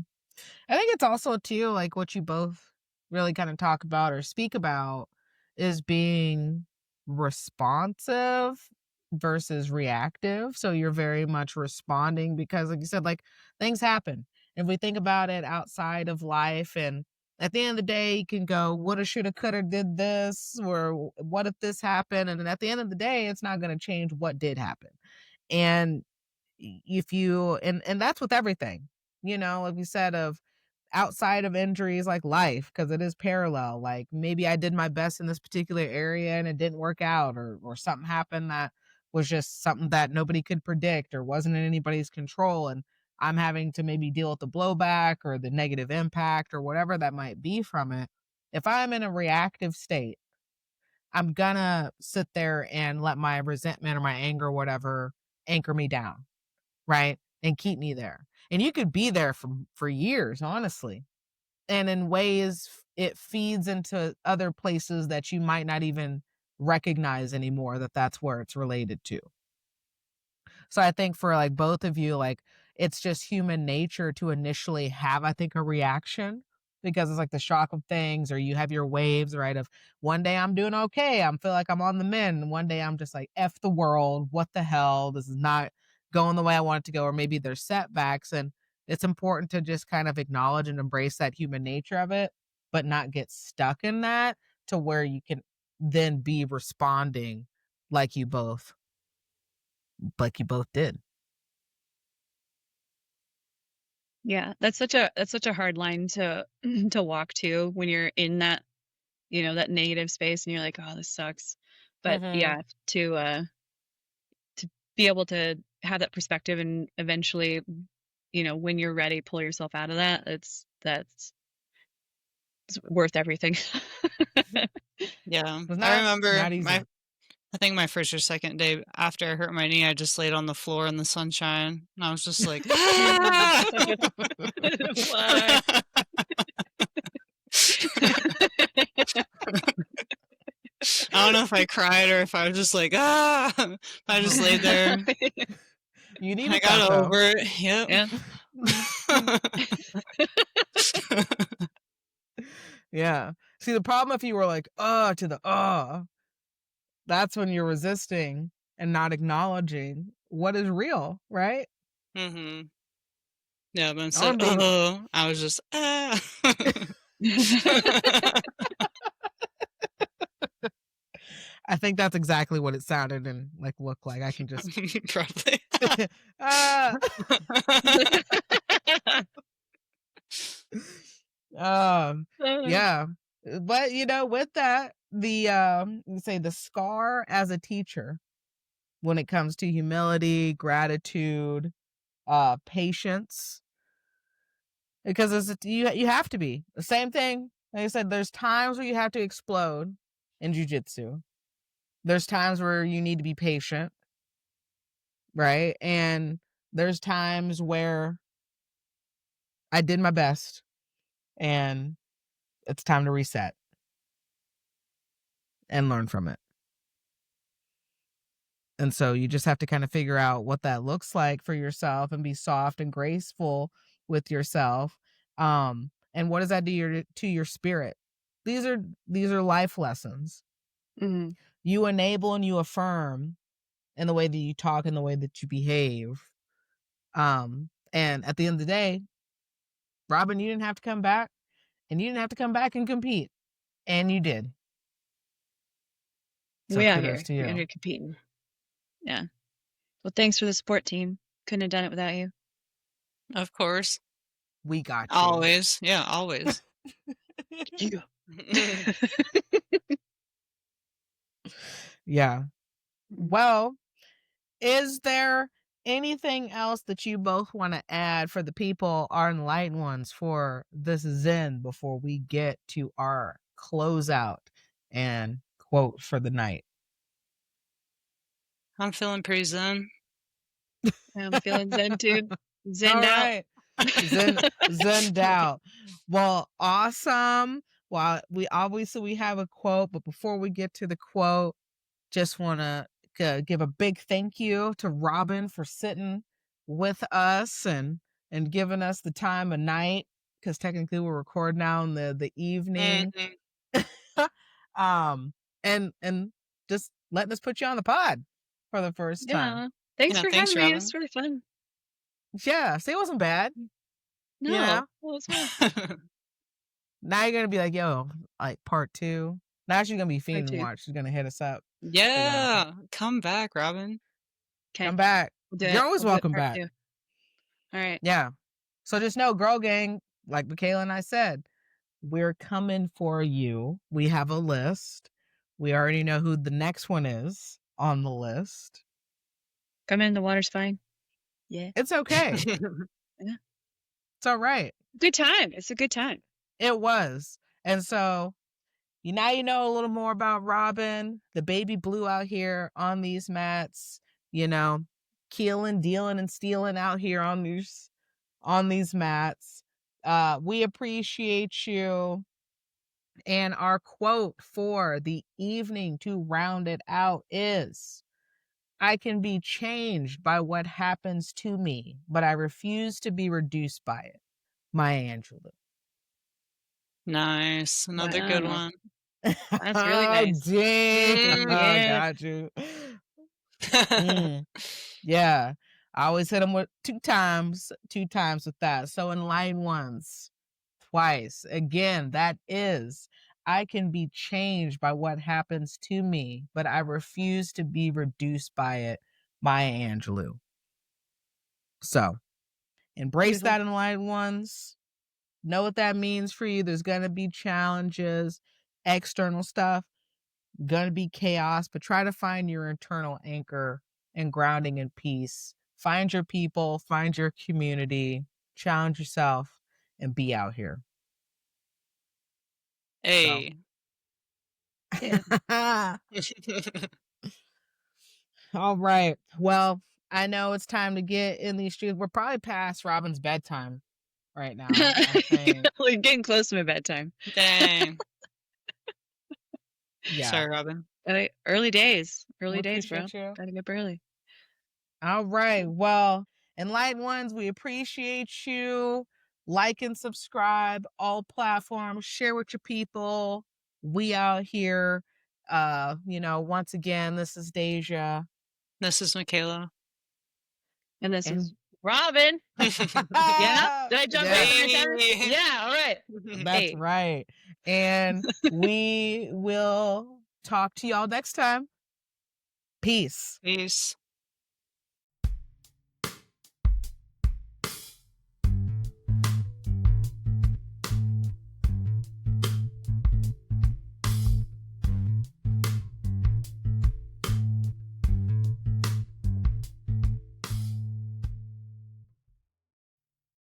I think it's also too like what you both really kind of talk about or speak about is being responsive versus reactive. So you're very much responding because, like you said, like things happen. If we think about it outside of life, and at the end of the day, you can go, woulda, shoulda, coulda, did this, or what if this happened? And then at the end of the day, it's not going to change what did happen. And if you, and that's with everything, you know, like you said, of outside of injuries, like life, because it is parallel. Like maybe I did my best in this particular area and it didn't work out, or something happened that was just something that nobody could predict or wasn't in anybody's control. And I'm having to maybe deal with the blowback or the negative impact or whatever that might be from it. If I'm in a reactive state, I'm gonna sit there and let my resentment or my anger or whatever anchor me down, right? And keep me there. And you could be there for years, honestly. And in ways it feeds into other places that you might not even recognize anymore that that's where it's related to. So I think for like both of you, like it's just human nature to initially have, I think, a reaction because it's like the shock of things, or you have your waves, right? Of one day I'm doing okay, I feel like I'm on the mend, and one day I'm just like, F the world, what the hell? This is not going the way I want it to go, or maybe there's setbacks. And it's important to just kind of acknowledge and embrace that human nature of it, but not get stuck in that to where you can then be responding like you both did. Yeah, that's such a hard line to to walk to when you're in that, you know, that negative space and you're like, oh, this sucks. But yeah, to be able to have that perspective and eventually, you know, when you're ready, pull yourself out of that. It's worth everything. Yeah. It's I not remember easy. I think my first or second day after I hurt my knee, I just laid on the floor in the sunshine, and I was just like, "Ah!" Why? I don't know if I cried or if I was just like, "Ah!" I just laid there. You need I got over it. Yep. Yeah. Yeah. See, the problem if you were like, to the that's when you're resisting and not acknowledging what is real, right? Mm-hmm. Yeah, but I instead, wanna I was just, ah. I think that's exactly what it sounded and like looked like. I can just Probably. ah. Yeah. But you know, with that, the say the scar as a teacher when it comes to humility, gratitude, patience, because you have to be the same thing. Like I said, there's times where you have to explode in jiu-jitsu. There's times where you need to be patient, right? And there's times where I did my best and it's time to reset and learn from it. And so you just have to kind of figure out what that looks like for yourself and be soft and graceful with yourself. And what does that do to your spirit? These are life lessons. Mhm. You enable and you affirm in the way that you talk and the way that you behave. And at the end of the day, Robyn, you didn't have to come back, and you didn't have to come back and compete, and you did. So We out here. kudos to We're out you. here competing. Yeah. Well, thanks for the support, team. Couldn't have done it without you. Of course. We got you. Always. Yeah, always. Yeah. Yeah. Well, is there anything else that you both want to add for the people, our enlightened ones, for this Zen before we get to our closeout and quote for the night? I'm feeling pretty zen. I'm feeling zen too. Zen All out. right. Zened out. Well, awesome. Well, we have a quote, but before we get to the quote, just want to give a big thank you to Robyn for sitting with us and giving us the time of night, because technically we're recording now in the evening. Mm-hmm. And just letting us put you on the pod for the first time. Thanks for thanks, having me. Robyn. It was really fun. Yeah, see, it wasn't bad. No, You know? well, it was fun. Now you're gonna be like, yo, like part 2. Now she's gonna be Part fiending 2. watch. She's gonna hit us up. Yeah. Come back, Robyn. Come back. We'll do it. You're always We'll do it welcome part back. 2. All right. Yeah. So just know, girl gang, like Michaela and I said, we're coming for you. We have a list. We already know who the next one is on the list. Come in. The water's fine. Yeah. It's okay. Yeah. It's all right. Good time. It's a good time. It was. And so now you know a little more about Robyn, the baby blue out here on these mats, keeling, dealing, and stealing out here on these mats. We appreciate you. And our quote for the evening to round it out is, I can be changed by what happens to me, but I refuse to be reduced by it. Maya Angelou. Nice. Another good one. That's really nice. Dang. Yeah. Got you. Yeah. I always hit them with two times with that. So Enlightened ones, twice. Again, that is, I can be changed by what happens to me, but I refuse to be reduced by it. Maya Angelou. So embrace Beautiful. that, Enlightened ones. Know what that means for you. There's going to be challenges, external stuff, going to be chaos, but try to find your internal anchor and grounding and peace. Find your people, find your community, challenge yourself, and be out here. Hey. Yeah. All right. Well, I know it's time to get in these streets. We're probably past Robyn's bedtime right now, I think. We're getting close to my bedtime. Dang. Yeah. Sorry, Robyn. Early days. We Early days, bro. appreciate you. Gotta get up early. All right. Well, Enlightened ones, we appreciate you. Like and subscribe, all platforms. Share with your people. We out here. Once again, this is Deja. This is Michaela. And this is Robyn. Yeah? Did I jump right there? Yeah, all right. That's right. And we will talk to y'all next time. Peace. Peace.